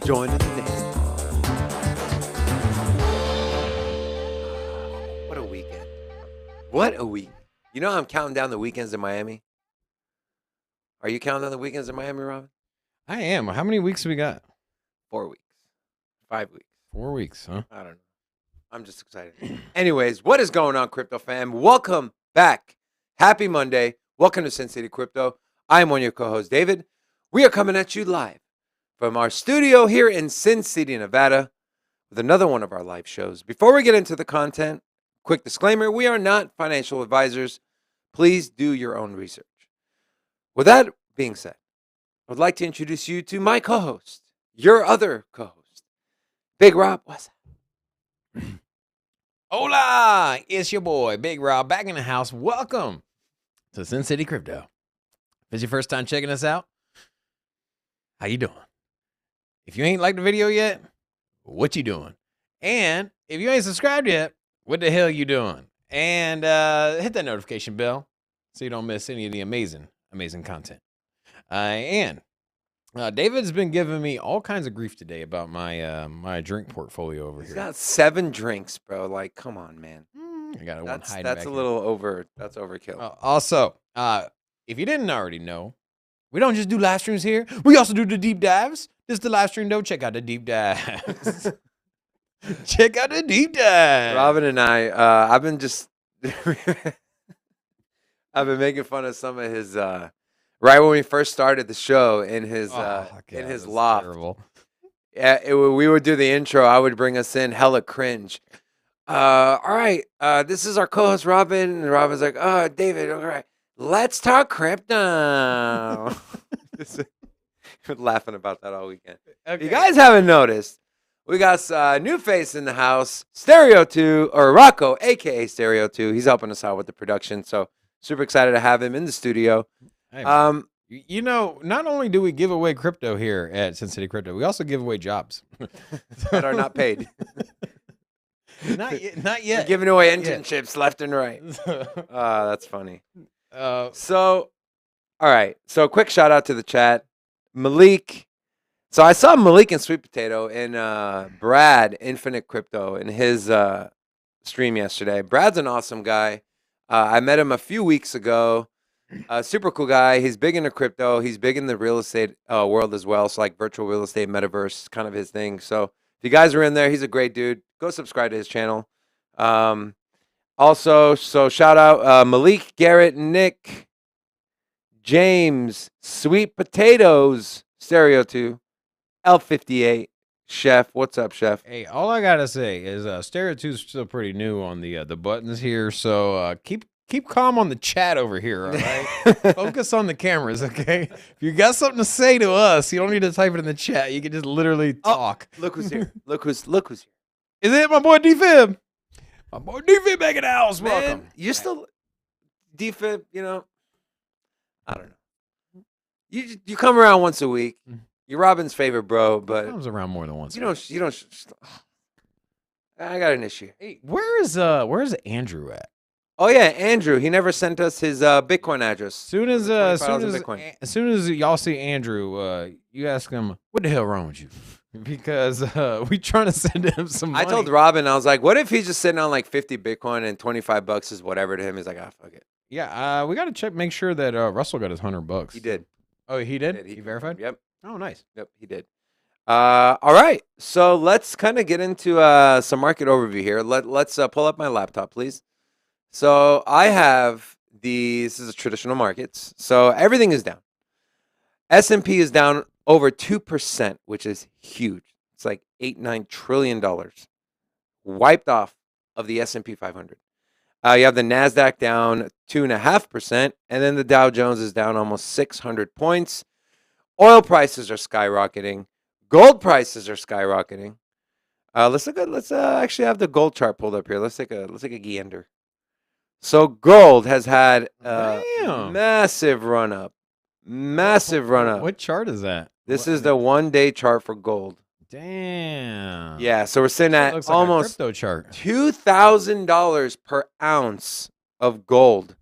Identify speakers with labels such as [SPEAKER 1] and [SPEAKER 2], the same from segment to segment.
[SPEAKER 1] joining the nest. What a weekend. What a week. You know I'm counting down the weekends in Miami? Are you counting down the weekends in Miami, Robin?
[SPEAKER 2] I am. How many weeks have we got?
[SPEAKER 1] 4 weeks. 5 weeks.
[SPEAKER 2] 4 weeks, huh?
[SPEAKER 1] I don't know. I'm just excited. Anyways, what is going on, Crypto fam? Welcome back. Happy Monday. Welcome to Sin City Crypto. I am one of your co-hosts, David. We are coming at you live from our studio here in Sin City, Nevada, with another one of our live shows. Before we get into the content, quick disclaimer, we are not financial advisors. Please do your own research. With that being said, I would like to introduce you to my co-host, your other co-host, Big Rob. What's up?
[SPEAKER 2] Hola! It's your boy, Big Rob, back in the house. Welcome to Sin City Crypto. If it's your first time checking us out, how you doing? If you ain't liked the video yet, what you doing? And if you ain't subscribed yet, what the hell you doing? And hit that notification bell so you don't miss any of the amazing content. David's been giving me all kinds of grief today about my my drink portfolio over
[SPEAKER 1] He's
[SPEAKER 2] here.
[SPEAKER 1] got 7 drinks, bro. Like, come on, man.
[SPEAKER 2] I got one hiding
[SPEAKER 1] That's
[SPEAKER 2] back
[SPEAKER 1] a
[SPEAKER 2] here.
[SPEAKER 1] little over. That's overkill.
[SPEAKER 2] Also, if you didn't already know, we don't just do live streams here. We also do the deep dives. This is the live stream, though. Check out the deep dives. Check out the deep dives.
[SPEAKER 1] Robin and I, I've been just, I've been making fun of some of his, right when we first started the show in his loft.
[SPEAKER 2] Terrible.
[SPEAKER 1] Yeah, we would do the intro. I would bring us in hella cringe. All right, this is our co-host Robin, and Robin's like, "Oh, David, all right, let's talk crypto." We're laughing about that all weekend. If you guys haven't noticed, we got a new face in the house, Stereo 2, or Rocco, aka Stereo 2. He's helping us out with the production, so super excited to have him in the studio.
[SPEAKER 2] Hey, you know, not only do we give away crypto here at Sin City Crypto, we also give away jobs
[SPEAKER 1] that are not paid.
[SPEAKER 2] Not yet.
[SPEAKER 1] We're giving away internships left and right. That's funny. So, all right. So, quick shout out to the chat. Malik. So, I saw Malik and Sweet Potato and Brad, Infinite Crypto, in his stream yesterday. Brad's an awesome guy. I met him a few weeks ago. Super cool guy. He's big into crypto. He's big in the real estate world as well. So, like virtual real estate, metaverse, kind of his thing. So, if you guys are in there, he's a great dude. Go subscribe to his channel. Also, so shout out Malik, Garrett, Nick, James, Sweet Potatoes, Stereo 2, L58, Chef. What's up, Chef?
[SPEAKER 2] Hey, all I gotta say is Stereo 2 is still pretty new on the buttons here, so keep calm on the chat over here, all right? Focus on the cameras, okay? If you got something to say to us, you don't need to type it in the chat. You can just literally talk.
[SPEAKER 1] Look who's here. Look who's here.
[SPEAKER 2] Is it my boy D-Fib? My boy D-Fib back in the house.
[SPEAKER 1] Man,
[SPEAKER 2] Welcome.
[SPEAKER 1] you're still D-Fib, you know. I don't know. You come around once a week. You're Robin's favorite bro, but
[SPEAKER 2] Comes around more than once.
[SPEAKER 1] you don't. I got an issue.
[SPEAKER 2] Hey, where's Andrew at?
[SPEAKER 1] Oh yeah, Andrew. He never sent us his Bitcoin address.
[SPEAKER 2] As soon as y'all see Andrew, you ask him, "What the hell wrong with you?" Because we trying to send him some money.
[SPEAKER 1] I told Robin, I was like, "What if he's just sitting on like 50 Bitcoin and $25 is whatever to him?" He's like, "Ah, fuck it."
[SPEAKER 2] Yeah, we got to make sure that Russell got his $100.
[SPEAKER 1] He did.
[SPEAKER 2] Oh, he did.
[SPEAKER 1] He
[SPEAKER 2] He verified.
[SPEAKER 1] Yep.
[SPEAKER 2] Oh, nice.
[SPEAKER 1] Yep, he did. All right, so let's kind of get into some market overview here. Let's pull up my laptop, please. So I have this is a traditional markets. So everything is down. S&P is down over 2%, which is huge. It's like $8-9 trillion wiped off of the S&P 500. You have the NASDAQ down 2.5%, and then the Dow Jones is down almost 600 points. Oil prices are skyrocketing. Gold prices are skyrocketing. Let's actually have the gold chart pulled up here. Let's take a gander. So gold has had a massive run up.
[SPEAKER 2] What chart is that?
[SPEAKER 1] This is the 1-day chart for gold.
[SPEAKER 2] Damn.
[SPEAKER 1] Yeah, so we're sitting at
[SPEAKER 2] Looks like
[SPEAKER 1] almost
[SPEAKER 2] a crypto chart.
[SPEAKER 1] $2,000 per ounce of gold.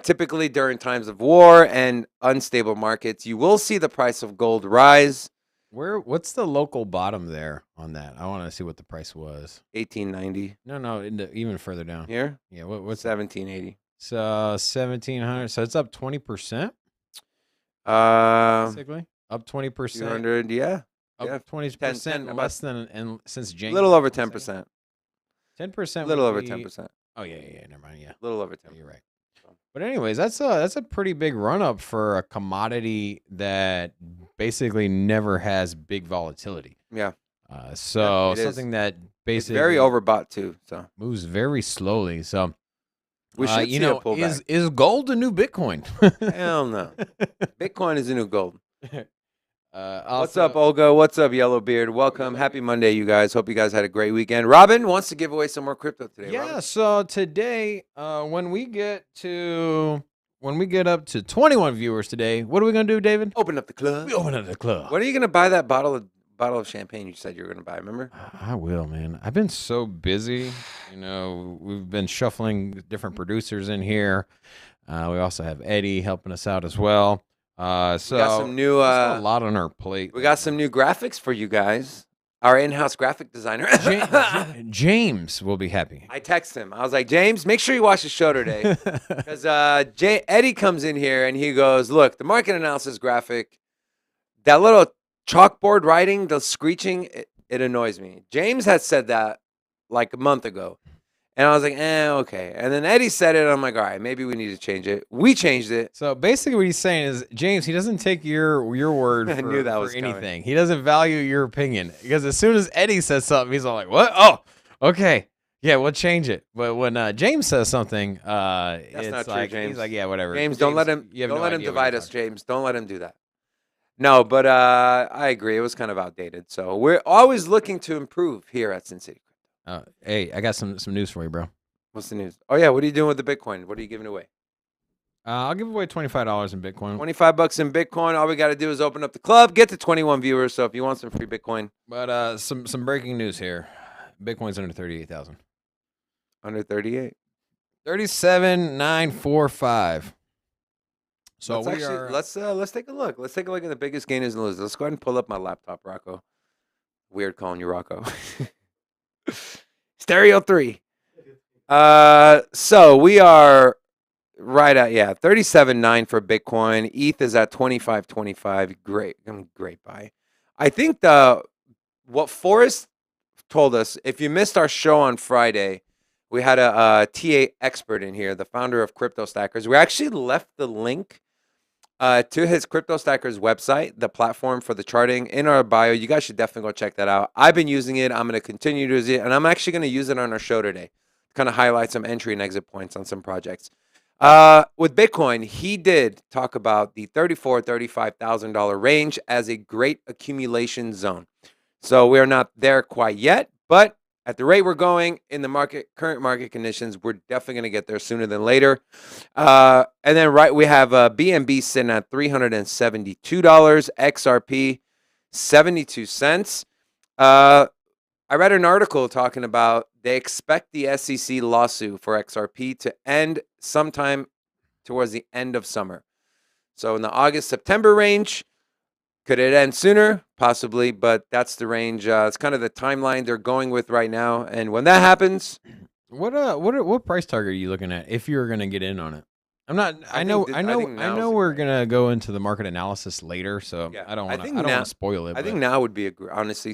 [SPEAKER 1] Typically during times of war and unstable markets, you will see the price of gold rise.
[SPEAKER 2] What's the local bottom there on that? I want to see what the price was.
[SPEAKER 1] 1890
[SPEAKER 2] No, even further down.
[SPEAKER 1] here.
[SPEAKER 2] Yeah, what's
[SPEAKER 1] 1780.
[SPEAKER 2] So 1,700. So it's up 20%,
[SPEAKER 1] Uh,
[SPEAKER 2] basically. Up 20%.
[SPEAKER 1] 200. Yeah,
[SPEAKER 2] Up
[SPEAKER 1] yeah.
[SPEAKER 2] 20%
[SPEAKER 1] about
[SPEAKER 2] less than and since
[SPEAKER 1] a
[SPEAKER 2] January.
[SPEAKER 1] little over
[SPEAKER 2] I wanna say.
[SPEAKER 1] 10%.
[SPEAKER 2] 10%
[SPEAKER 1] Little
[SPEAKER 2] would
[SPEAKER 1] over
[SPEAKER 2] be.
[SPEAKER 1] 10%.
[SPEAKER 2] Oh yeah. Never mind. Yeah,
[SPEAKER 1] Little over 10%.
[SPEAKER 2] you're right. But anyways, that's a pretty big run up for a commodity that basically never has big volatility.
[SPEAKER 1] Yeah,
[SPEAKER 2] So
[SPEAKER 1] it is.
[SPEAKER 2] something that
[SPEAKER 1] It's very
[SPEAKER 2] basically
[SPEAKER 1] overbought too. So
[SPEAKER 2] moves very slowly. So
[SPEAKER 1] we should see a pullback.
[SPEAKER 2] is gold the new Bitcoin?
[SPEAKER 1] Hell no. Bitcoin is the new gold. What's
[SPEAKER 2] Also,
[SPEAKER 1] up, Olga? What's up, Yellowbeard? Welcome. Happy Monday, you guys. Hope you guys had a great weekend. Robin wants to give away some more crypto today.
[SPEAKER 2] yeah.
[SPEAKER 1] Robin?
[SPEAKER 2] So today, when we get up to 21 viewers today, what are we gonna do, David?
[SPEAKER 1] Open up the club.
[SPEAKER 2] We open up the club.
[SPEAKER 1] When are you gonna buy that bottle of champagne you said you were gonna buy? Remember?
[SPEAKER 2] I will, man. I've been so busy. We've been shuffling different producers in here. We also have Eddie helping us out as well. So
[SPEAKER 1] we got some new.
[SPEAKER 2] just a lot on our plate.
[SPEAKER 1] We got some new graphics for you guys. Our in-house graphic designer.
[SPEAKER 2] James will be happy.
[SPEAKER 1] I text him. I was like, James, make sure you watch the show today. Because Eddie comes in here and he goes, look, the market analysis graphic, that little chalkboard writing, the screeching, it annoys me. James had said that like a month ago. And I was like, okay. And then Eddie said it. And I'm like, all right, maybe we need to change it. We changed it.
[SPEAKER 2] So basically what he's saying is, James, he doesn't take your word
[SPEAKER 1] I knew that
[SPEAKER 2] for
[SPEAKER 1] was coming.
[SPEAKER 2] anything. He doesn't value your opinion. Because as soon as Eddie says something, he's all like, what? Oh, okay. Yeah, we'll change it. But when James says something, it's
[SPEAKER 1] not true,
[SPEAKER 2] like,
[SPEAKER 1] James.
[SPEAKER 2] he's like, yeah, whatever.
[SPEAKER 1] James, don't let him
[SPEAKER 2] you have no idea what
[SPEAKER 1] divide
[SPEAKER 2] you're
[SPEAKER 1] us,
[SPEAKER 2] talking
[SPEAKER 1] James. Don't let him do that. No, but I agree. It was kind of outdated. So we're always looking to improve here at Sin City.
[SPEAKER 2] Hey, I got some news for you, bro.
[SPEAKER 1] What's the news? Oh yeah, what are you doing with the Bitcoin? What are you giving away?
[SPEAKER 2] I'll give away $25 in Bitcoin.
[SPEAKER 1] $25 in Bitcoin. All we got to do is open up the club, get to 21 viewers. So if you want some free Bitcoin,
[SPEAKER 2] But some breaking news here. Bitcoin's under 38,000.
[SPEAKER 1] under 38.
[SPEAKER 2] 37,945. So
[SPEAKER 1] let's take a look. Let's take a look at the biggest gainers and losers. Let's go ahead and pull up my laptop, Rocco. Weird calling you Rocco. Stereo 3. So we are right at 37.9 for Bitcoin. ETH is at 25.25. Great buy. I think what Forrest told us, if you missed our show on Friday, we had a TA expert in here, the founder of Crypto Stackers. We actually left the link to his Crypto Stackers website, the platform for the charting, in our bio. You guys should definitely go check that out. I've been using it. I'm going to continue to use it, and I'm actually going to use it on our show today to kind of highlight some entry and exit points on some projects. With Bitcoin, he did talk about the $34,000-$35,000 range as a great accumulation zone. So we're not there quite yet, but at the rate we're going in the current market conditions, we're definitely going to get there sooner than later. And then we have BNB sitting at $372, XRP 72 cents. I read an article talking about they expect the SEC lawsuit for XRP to end sometime towards the end of summer. So in the August-September range. Could it end sooner? Possibly, but that's the range. It's kind of the timeline they're going with right now. And when that happens,
[SPEAKER 2] what price target are you looking at if you're going to get in on it? I'm not. I know we're gonna go into the market analysis later, so I don't want to spoil it.
[SPEAKER 1] I think now would be honestly.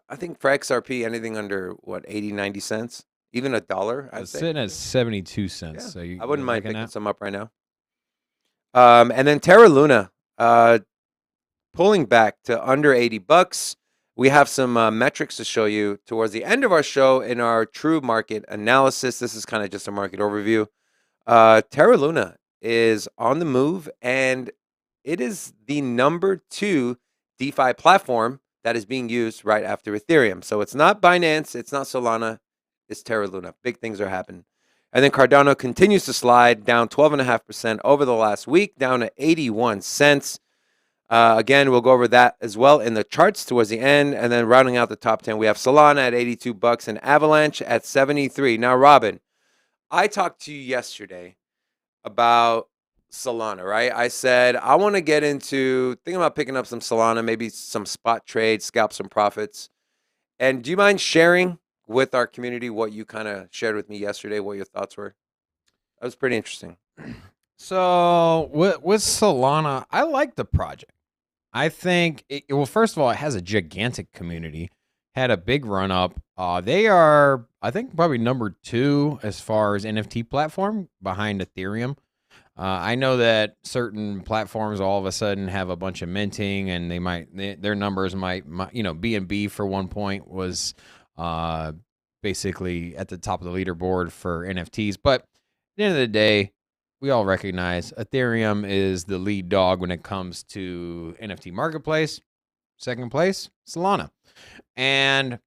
[SPEAKER 1] I think for XRP, anything under 80, 90 cents, even $1.
[SPEAKER 2] It's sitting at 72 cents.
[SPEAKER 1] Yeah.
[SPEAKER 2] So
[SPEAKER 1] I wouldn't mind picking some up right now. And then Terra Luna. Pulling back to under $80. We have some metrics to show you towards the end of our show in our true market analysis. This is kind of just a market overview. Terra Luna is on the move, and it is the number 2 DeFi platform that is being used right after Ethereum. So it's not Binance, it's not Solana, it's Terra Luna. Big things are happening. And then Cardano continues to slide down 12.5% over the last week, down to 81 cents. Again, we'll go over that as well in the charts towards the end. And then rounding out the top 10, we have Solana at $82 and Avalanche at 73. Now, Robin, I talked to you yesterday about Solana, right? I said I want to get into thinking about picking up some Solana, maybe some spot trades, scalp some profits. And do you mind sharing with our community what you kind of shared with me yesterday, what your thoughts were? That was pretty interesting.
[SPEAKER 2] So with Solana, I like the project. I think well, first of all, it has a gigantic community. Had a big run up. They are, I think, probably number 2 as far as NFT platform behind Ethereum. I know that certain platforms all of a sudden have a bunch of minting, and their numbers might BNB for one point was uh, basically at the top of the leaderboard for NFTs. But at the end of the day, we all recognize Ethereum is the lead dog when it comes to NFT marketplace. Second place, Solana. And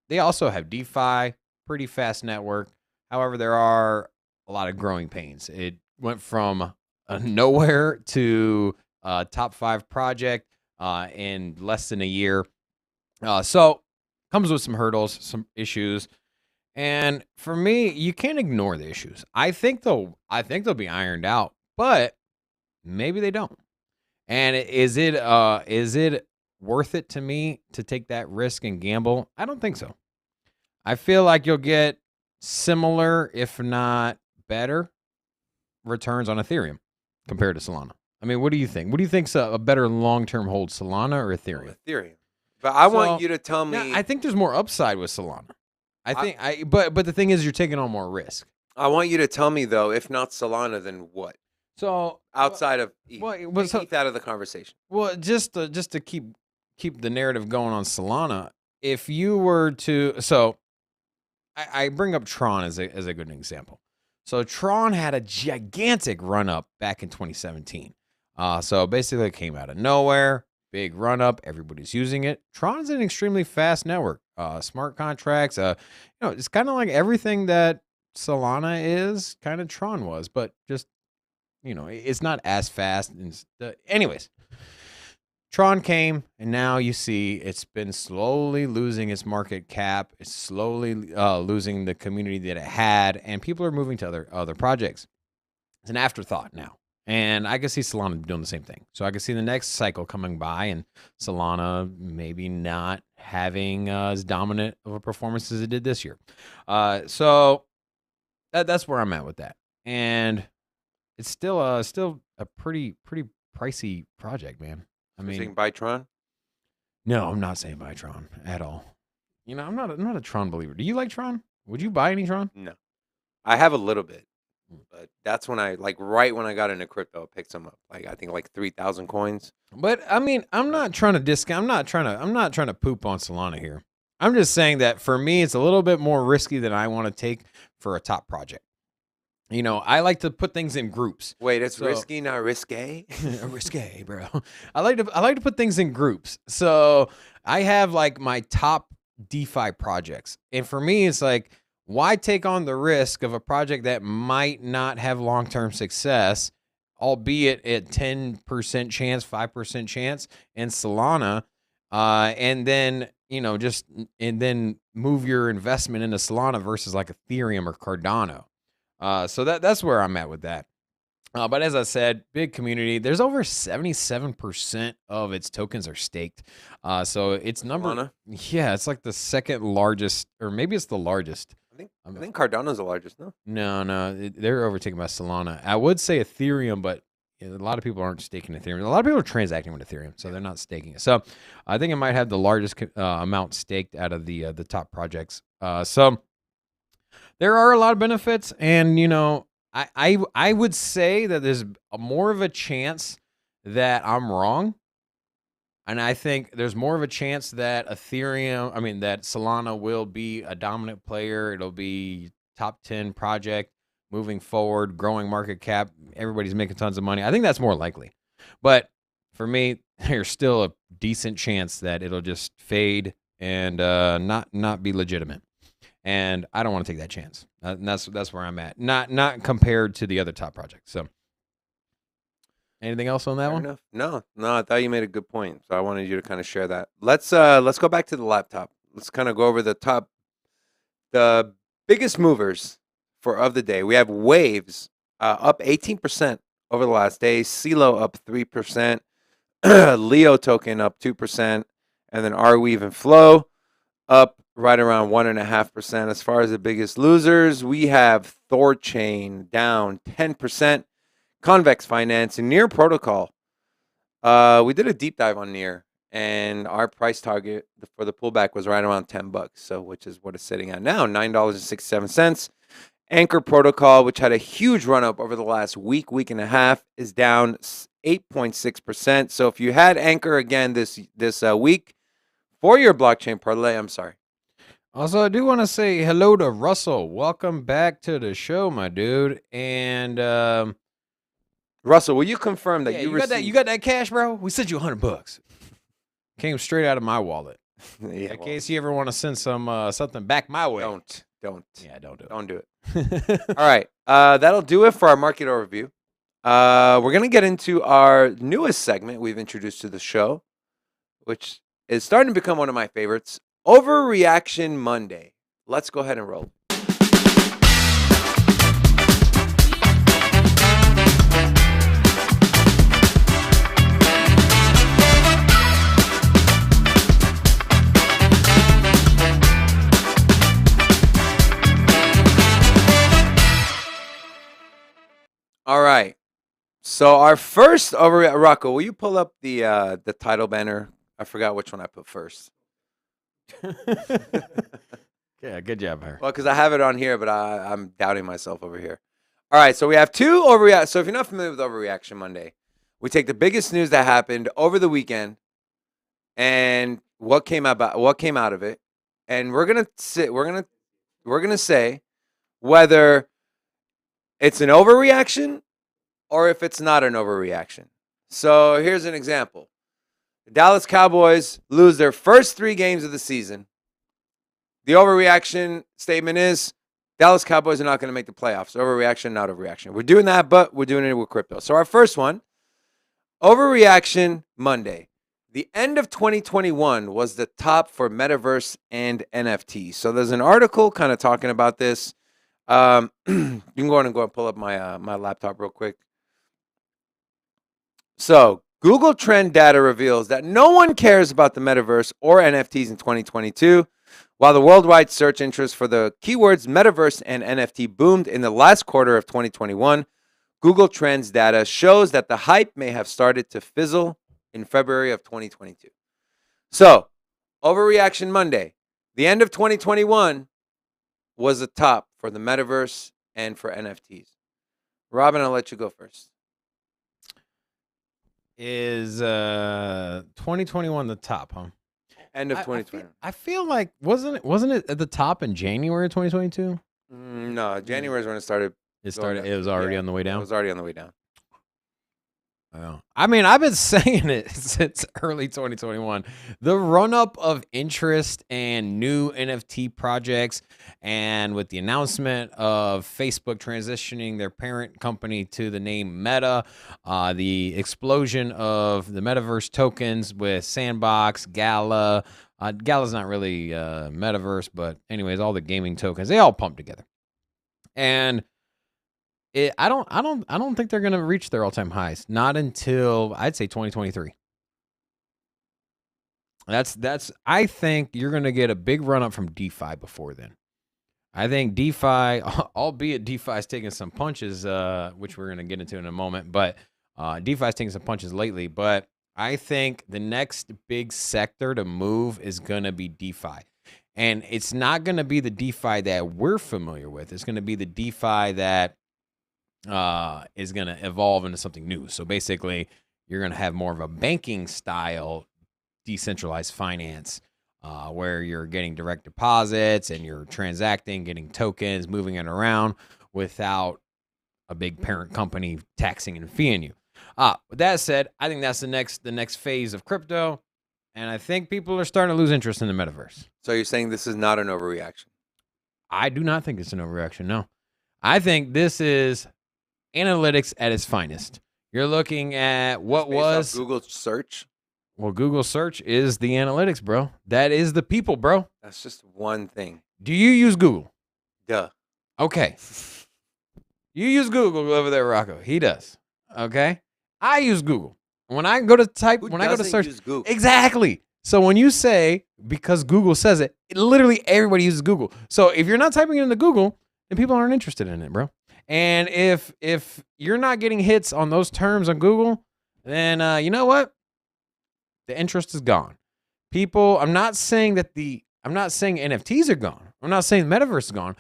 [SPEAKER 2] they also have DeFi, pretty fast network. However, there are a lot of growing pains. It went from nowhere to top 5 project in less than a year. So comes with some hurdles, some issues. And for me, you can't ignore the issues. I think they'll be ironed out, but maybe they don't. And is it worth it to me to take that risk and gamble? I don't think so. I feel like you'll get similar, if not better, returns on Ethereum compared to Solana. I mean, what do you think? What do you think's a better long-term hold, Solana or Ethereum?
[SPEAKER 1] Ethereum. But I want
[SPEAKER 2] So,
[SPEAKER 1] you to tell
[SPEAKER 2] yeah,
[SPEAKER 1] me.
[SPEAKER 2] I think there's more upside with Solana. But the thing is, you're taking on more risk.
[SPEAKER 1] I want you to tell me though, if not Solana, then what?
[SPEAKER 2] So
[SPEAKER 1] Outside of ETH.
[SPEAKER 2] well,
[SPEAKER 1] Take ETH out of the conversation.
[SPEAKER 2] well, just to keep the narrative going on Solana. If you were to, so I bring up Tron as a good example. So Tron had a gigantic run up back in 2017. So basically, it came out of nowhere, big run up. Everybody's using it. Tron is an extremely fast network. Smart contracts. It's kind of like everything that Solana is. Kind of Tron was, but just it's not as fast. Anyways, Tron came, and now you see it's been slowly losing its market cap. It's slowly losing the community that it had, and people are moving to other projects. It's an afterthought now, and I can see Solana doing the same thing. So I can see the next cycle coming by, and Solana maybe not having as dominant of a performance as it did this year. So that's where I'm at with that, and it's still a pretty pricey project, man. I
[SPEAKER 1] You're
[SPEAKER 2] mean,
[SPEAKER 1] saying buy Tron?
[SPEAKER 2] no, I'm not saying buy Tron at all. I'm not a Tron believer. Do you like Tron? Would you buy any Tron?
[SPEAKER 1] No. I have a little bit, but that's when right when I got into crypto, I picked some up. Like I think like 3,000 coins.
[SPEAKER 2] But I mean, I'm not trying to discount. I'm not trying to poop on Solana here. I'm just saying that for me, it's a little bit more risky than I want to take for a top project. I like to put things in groups.
[SPEAKER 1] Wait, it's risky, not risque?
[SPEAKER 2] Risque, bro. I like to put things in groups. So I have like my top DeFi projects. And for me, it's like, why take on the risk of a project that might not have long-term success, albeit at 10% chance, 5% chance in Solana, and then then move your investment into Solana versus like Ethereum or Cardano. So that's where I'm at with that. But as I said, big community. There's over 77% of its tokens are staked. So it's
[SPEAKER 1] Solana?
[SPEAKER 2] yeah, it's like the second largest, or maybe it's the largest.
[SPEAKER 1] I think Cardano's the largest, no?
[SPEAKER 2] No, they're overtaken by Solana. I would say Ethereum, but a lot of people aren't staking Ethereum. A lot of people are transacting with Ethereum, so they're not staking it. So I think it might have the largest amount staked out of the top projects. So there are a lot of benefits, and I would say that there's more of a chance that I'm wrong, and I think there's more of a chance that that Solana will be a dominant player. It'll be top 10 project moving forward, growing market cap. Everybody's making tons of money. I think that's more likely, but for me, there's still a decent chance that it'll just fade and not be legitimate. And I don't want to take that chance. And that's where I'm at. Not compared to the other top projects. So, anything else on that
[SPEAKER 1] Fair
[SPEAKER 2] one?
[SPEAKER 1] enough. No, I thought you made a good point. So I wanted you to kind of share that. Let's go back to the laptop. Let's kind of go over the biggest movers of the day. We have Waves up 18% over the last day. CeeLo up 3%. Leo token up 2%. And then Arweave and Flow up right around 1.5%. As far as the biggest losers, we have Thorchain down 10%. Convex Finance and Near Protocol. We did a deep dive on Near, and our price target for the pullback was right around $10, so which is what it's sitting at now, $9.67. Anchor Protocol, which had a huge run up over the last week and a half, is down 8.6%. So if you had Anchor again this week for your blockchain parlay, I'm sorry.
[SPEAKER 2] Also, I do want to say hello to Russell. Welcome back to the show, my dude. And
[SPEAKER 1] Russell, will you confirm that
[SPEAKER 2] yeah,
[SPEAKER 1] you
[SPEAKER 2] got that?
[SPEAKER 1] received?
[SPEAKER 2] You got that cash, bro? We sent you $100. Came straight out of my wallet.
[SPEAKER 1] Yeah,
[SPEAKER 2] In case you ever want to send some something back my way.
[SPEAKER 1] Don't.
[SPEAKER 2] Yeah, don't do it.
[SPEAKER 1] Don't do it. All right. That'll do it for our market overview. We're going to get into our newest segment we've introduced to the show, which is starting to become one of my favorites, Overreaction Monday. Let's go ahead and roll. All right. So our first Rocco, will you pull up the title banner? I forgot which one I put first.
[SPEAKER 2] Yeah, good job, Harry.
[SPEAKER 1] Well, because I have it on here, but I'm doubting myself over here. All right, so we have two overreact. So if you're not familiar with Overreaction Monday, we take the biggest news that happened over the weekend and what came out of it, and we're gonna say whether it's an overreaction or if it's not an overreaction. So here's an example. The Dallas Cowboys lose their first 3 games of the season. The overreaction statement is Dallas Cowboys are not going to make the playoffs. Overreaction, not overreaction. We're doing that, but we're doing it with crypto. So our first one, Overreaction Monday. The end of 2021 was the top for metaverse and NFT. So there's an article kind of talking about this. You can go on and pull up my laptop real quick. So Google Trend data reveals that no one cares about the metaverse or NFTs in 2022. While the worldwide search interest for the keywords metaverse and NFT boomed in the last quarter of 2021, Google Trends data shows that the hype may have started to fizzle in February of 2022. So, Overreaction Monday. The end of 2021 was the top for the metaverse and for NFTs. Robin, I'll let you go first.
[SPEAKER 2] Is 2021 the top, huh?
[SPEAKER 1] End of 2020.
[SPEAKER 2] I feel like wasn't it at the top in January 2022?
[SPEAKER 1] No, January is when it started.
[SPEAKER 2] It was already on the way down.
[SPEAKER 1] It was already on the way down.
[SPEAKER 2] Oh. I mean, I've been saying it since early 2021. The run-up of interest and new NFT projects, and with the announcement of Facebook transitioning their parent company to the name Meta, the explosion of the metaverse tokens with Sandbox, Gala. Gala's not really metaverse, but anyways, all the gaming tokens, they all pump together. And I don't think they're gonna reach their all-time highs. Not until I'd say 2023. I think you're gonna get a big run up from DeFi before then. I think DeFi, albeit DeFi's taking some punches, which we're gonna get into in a moment, but DeFi's taking some punches lately. But I think the next big sector to move is gonna be DeFi. And it's not gonna be the DeFi that we're familiar with. It's gonna be the DeFi that is going to evolve into something new. So basically, you're going to have more of a banking style decentralized finance where you're getting direct deposits and you're transacting, getting tokens, moving it around without a big parent company taxing and feeing you. With that said, I think that's the next phase of crypto, and I think people are starting to lose interest in the metaverse.
[SPEAKER 1] So you're saying this is not an overreaction?
[SPEAKER 2] I do not think it's an overreaction, no. I think this is analytics at its finest. You're looking at what was
[SPEAKER 1] Google search.
[SPEAKER 2] Well, Google search is the analytics, bro. That is the people, bro.
[SPEAKER 1] That's just one thing.
[SPEAKER 2] Do you use Google?
[SPEAKER 1] Duh.
[SPEAKER 2] Okay. You use Google over there, Rocco. He does. Okay, I use Google when I go to type.
[SPEAKER 1] Who
[SPEAKER 2] When I go to
[SPEAKER 1] doesn't
[SPEAKER 2] search,
[SPEAKER 1] use Google?
[SPEAKER 2] exactly. So when you say because Google says it, literally everybody uses Google. So if you're not typing it into Google, then people aren't interested in it, bro. And if you're not getting hits on those terms on Google, then you know what? The interest is gone. People, I'm not saying NFTs are gone. I'm not saying the metaverse is gone.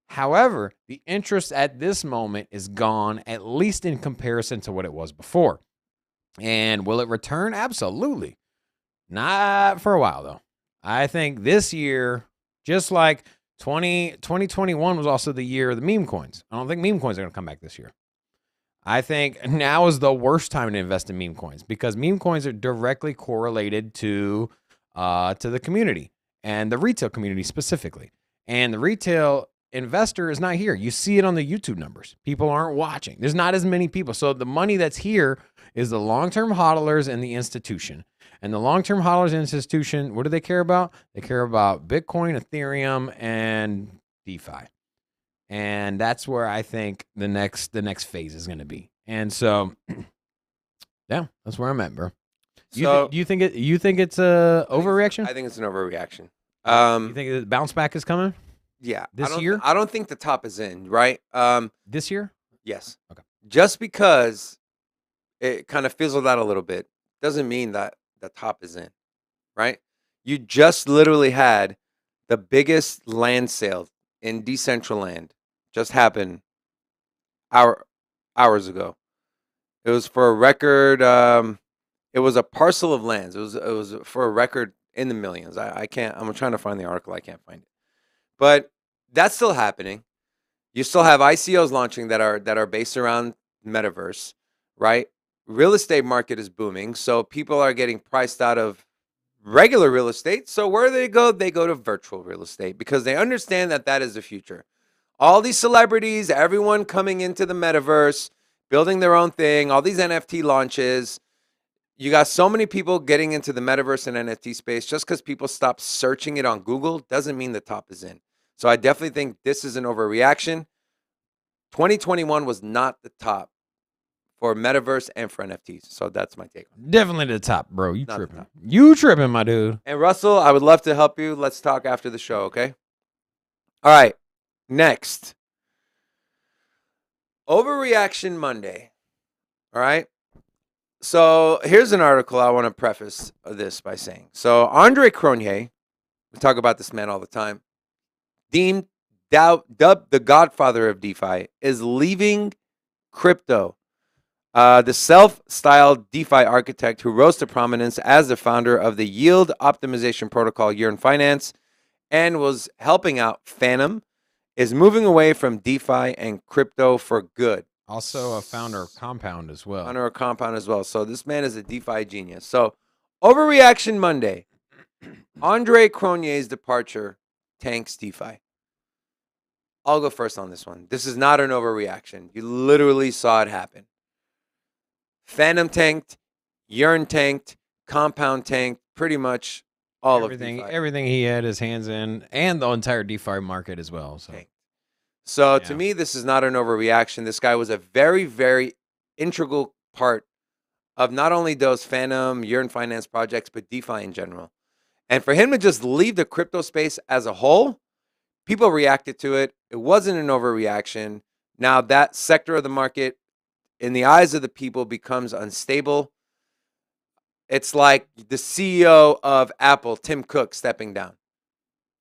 [SPEAKER 2] However, the interest at this moment is gone, at least in comparison to what it was before. And will it return? Absolutely. Not for a while, though. I think this year, just like 2021 was also the year of the meme coins. I don't think meme coins are going to come back this year. I think now is the worst time to invest in meme coins because meme coins are directly correlated to the community and the retail community specifically. And the retail investor is not here. You see it on the YouTube numbers. People aren't watching. There's not as many people. So the money that's here is the long-term hodlers and the institution. And the long-term hodlers and institution, what do they care about? They care about Bitcoin, Ethereum, and DeFi. And that's where I think the next phase is going to be. And so, yeah, that's where I'm at, bro.
[SPEAKER 1] So
[SPEAKER 2] Do you think it's a overreaction?
[SPEAKER 1] I think it's an overreaction.
[SPEAKER 2] You think the bounce back is coming
[SPEAKER 1] Yeah.
[SPEAKER 2] this year?
[SPEAKER 1] I don't think the top is in, right?
[SPEAKER 2] This year?
[SPEAKER 1] Yes.
[SPEAKER 2] Okay.
[SPEAKER 1] Just because it kind of fizzled out a little bit doesn't mean that the top is in, right? You just literally had the biggest land sale in Decentraland just happened hours ago. It was for a record. It was a parcel of lands. It was for a record in the millions. I can't. I'm trying to find the article. I can't find it, but that's still happening. You still have ICOs launching that are based around metaverse, right? Real estate market is booming, so people are getting priced out of regular real estate. So where do they go? They go to virtual real estate because they understand that that is the future. All these celebrities, everyone coming into the metaverse, building their own thing, all these NFT launches. You got so many people getting into the metaverse and NFT space. Just because people stop searching it on Google doesn't mean the top is in. So I definitely think this is an overreaction. 2021 was not the top for metaverse and for NFTs. So that's my take on it.
[SPEAKER 2] Definitely the top, bro. You
[SPEAKER 1] Not the
[SPEAKER 2] tripping.
[SPEAKER 1] top.
[SPEAKER 2] You tripping, my dude.
[SPEAKER 1] And Russell, I would love to help you. Let's talk after the show, okay? All right. Next. Overreaction Monday. All right. So here's an article I want to preface this by saying. So Andre Cronje, we talk about this man all the time, dubbed the godfather of DeFi, is leaving crypto. The self-styled DeFi architect who rose to prominence as the founder of the yield optimization protocol Yearn Finance and was helping out Phantom is moving away from DeFi and crypto for good.
[SPEAKER 2] Also a founder of Compound as well.
[SPEAKER 1] Founder of Compound as well. So this man is a DeFi genius. So Overreaction Monday. Andre Cronje's departure tanks DeFi. I'll go first on this one. This is not an overreaction. You literally saw it happen. Phantom tanked, Yearn tanked, Compound tanked, pretty much all
[SPEAKER 2] everything,
[SPEAKER 1] of DeFi.
[SPEAKER 2] Everything he had his hands in, and the entire DeFi market as well. So,
[SPEAKER 1] to me, this is not an overreaction. This guy was a very, very integral part of not only those Phantom, Yearn Finance projects, but DeFi in general. And for him to just leave the crypto space as a whole, people reacted to it. It wasn't an overreaction. Now that sector of the market, in the eyes of the people, becomes unstable. It's like the CEO of Apple, Tim Cook, stepping down.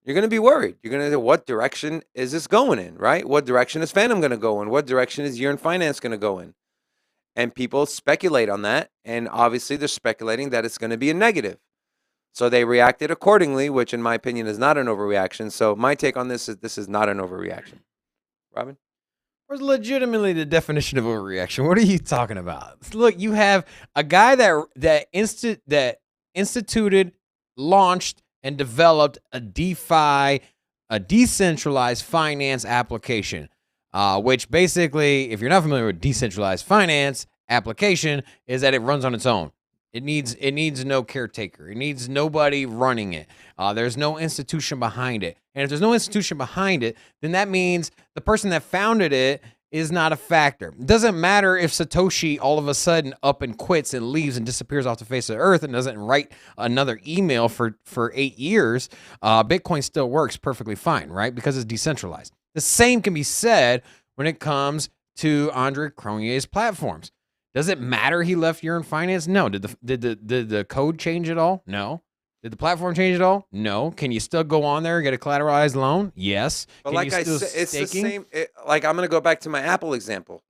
[SPEAKER 1] You're going to be worried. You're going to say, what direction is this going in, right? What direction is Phantom going to go in? What direction is Yearn Finance going to go in? And people speculate on that. And obviously, they're speculating that it's going to be a negative. So they reacted accordingly, which in my opinion is not an overreaction. So my take on this is not an overreaction. Robin?
[SPEAKER 2] Where's legitimately the definition of overreaction? What are you talking about? Look, you have a guy that instituted, launched, and developed a DeFi, a decentralized finance application, which basically, if you're not familiar with decentralized finance application, is that it runs on its own. It needs no caretaker. It needs nobody running it. There's no institution behind it. And if there's no institution behind it, then that means the person that founded it is not a factor. It doesn't matter if Satoshi all of a sudden up and quits and leaves and disappears off the face of the earth and doesn't write another email for 8 years. Bitcoin still works perfectly fine, right? Because it's decentralized. The same can be said when it comes to Andre Cronje's platforms. Does it matter he left Yearn Finance? No. Did the code change at all? No. Did the platform change at all? No. Can you still go on there and get a collateralized loan? Yes.
[SPEAKER 1] But
[SPEAKER 2] Can
[SPEAKER 1] like
[SPEAKER 2] you
[SPEAKER 1] I
[SPEAKER 2] still
[SPEAKER 1] said, it's the
[SPEAKER 2] staking?
[SPEAKER 1] same. Like I'm going to go back to my Apple example.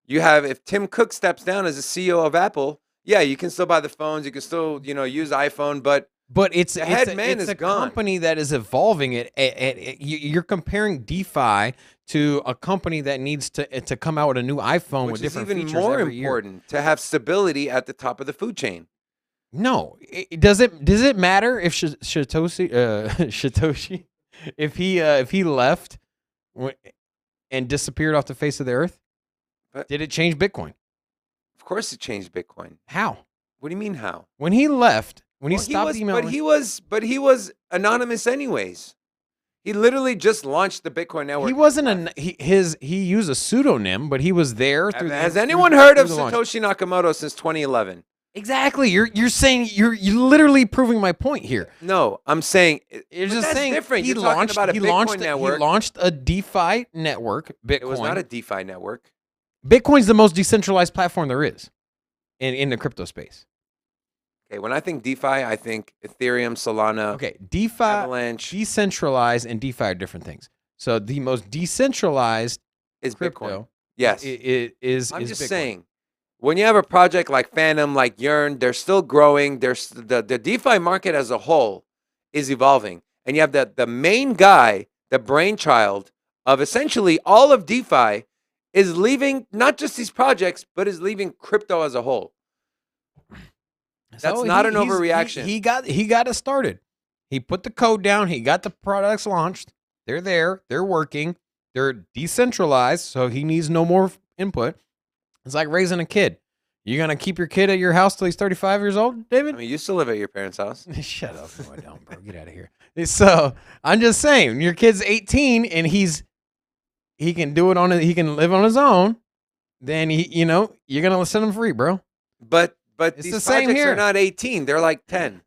[SPEAKER 1] You have, if Tim Cook steps down as the CEO of Apple, yeah, you can still buy the phones. You can still, use iPhone, but
[SPEAKER 2] But it's
[SPEAKER 1] the head
[SPEAKER 2] it's
[SPEAKER 1] man
[SPEAKER 2] it's
[SPEAKER 1] is
[SPEAKER 2] a
[SPEAKER 1] gone.
[SPEAKER 2] company that is evolving it. You're comparing DeFi to a company that needs to come out with a new iPhone
[SPEAKER 1] Which
[SPEAKER 2] with
[SPEAKER 1] is
[SPEAKER 2] different
[SPEAKER 1] even
[SPEAKER 2] features
[SPEAKER 1] more
[SPEAKER 2] every year.
[SPEAKER 1] important to have stability at the top of the food chain.
[SPEAKER 2] No, does it matter if Satoshi if he left and disappeared off the face of the earth?
[SPEAKER 1] But
[SPEAKER 2] Did it change Bitcoin?
[SPEAKER 1] of course, it changed Bitcoin.
[SPEAKER 2] How?
[SPEAKER 1] What do you mean how?
[SPEAKER 2] When he left, when he
[SPEAKER 1] Well,
[SPEAKER 2] stopped emailing,
[SPEAKER 1] but he was anonymous anyways. He literally just launched the Bitcoin network.
[SPEAKER 2] he wasn't he used a pseudonym, but he was there through
[SPEAKER 1] Has anyone heard of
[SPEAKER 2] the launch.
[SPEAKER 1] Satoshi Nakamoto since 2011?
[SPEAKER 2] Exactly. You're saying you're literally proving my point here.
[SPEAKER 1] No, I'm saying
[SPEAKER 2] You're
[SPEAKER 1] but
[SPEAKER 2] just
[SPEAKER 1] that's
[SPEAKER 2] saying
[SPEAKER 1] different.
[SPEAKER 2] he
[SPEAKER 1] You're talking
[SPEAKER 2] launched
[SPEAKER 1] about a
[SPEAKER 2] he
[SPEAKER 1] Bitcoin
[SPEAKER 2] launched
[SPEAKER 1] network.
[SPEAKER 2] he launched a DeFi network. Bitcoin.
[SPEAKER 1] It was not a DeFi network.
[SPEAKER 2] Bitcoin's the most decentralized platform there is in the crypto space.
[SPEAKER 1] Okay, when I think DeFi, I think Ethereum, Solana,
[SPEAKER 2] Okay, DeFi,
[SPEAKER 1] Avalanche
[SPEAKER 2] decentralized, and DeFi are different things. So the most decentralized
[SPEAKER 1] is
[SPEAKER 2] crypto
[SPEAKER 1] Bitcoin. Yes.
[SPEAKER 2] is
[SPEAKER 1] I'm just
[SPEAKER 2] Bitcoin.
[SPEAKER 1] saying, when you have a project like Phantom, like Yearn, they're still growing. There's the DeFi market as a whole is evolving. And you have the main guy, the brainchild of essentially all of DeFi is leaving not just these projects, but is leaving crypto as a whole. That's not an overreaction.
[SPEAKER 2] He got it started. He put the code down. He got the products launched. They're there. They're working. They're decentralized, so he needs no more input. It's like raising a kid. You gonna keep your kid at your house till he's 35 years old, David?
[SPEAKER 1] I mean, you still live at your parents' house.
[SPEAKER 2] Shut up. No, I don't, bro. Get out of here. So I'm just saying, your kid's 18 and he can do it he can live on his own. Then you're gonna set him free, bro.
[SPEAKER 1] But
[SPEAKER 2] It's
[SPEAKER 1] these
[SPEAKER 2] the same
[SPEAKER 1] projects
[SPEAKER 2] here.
[SPEAKER 1] are not 18. They're like 10.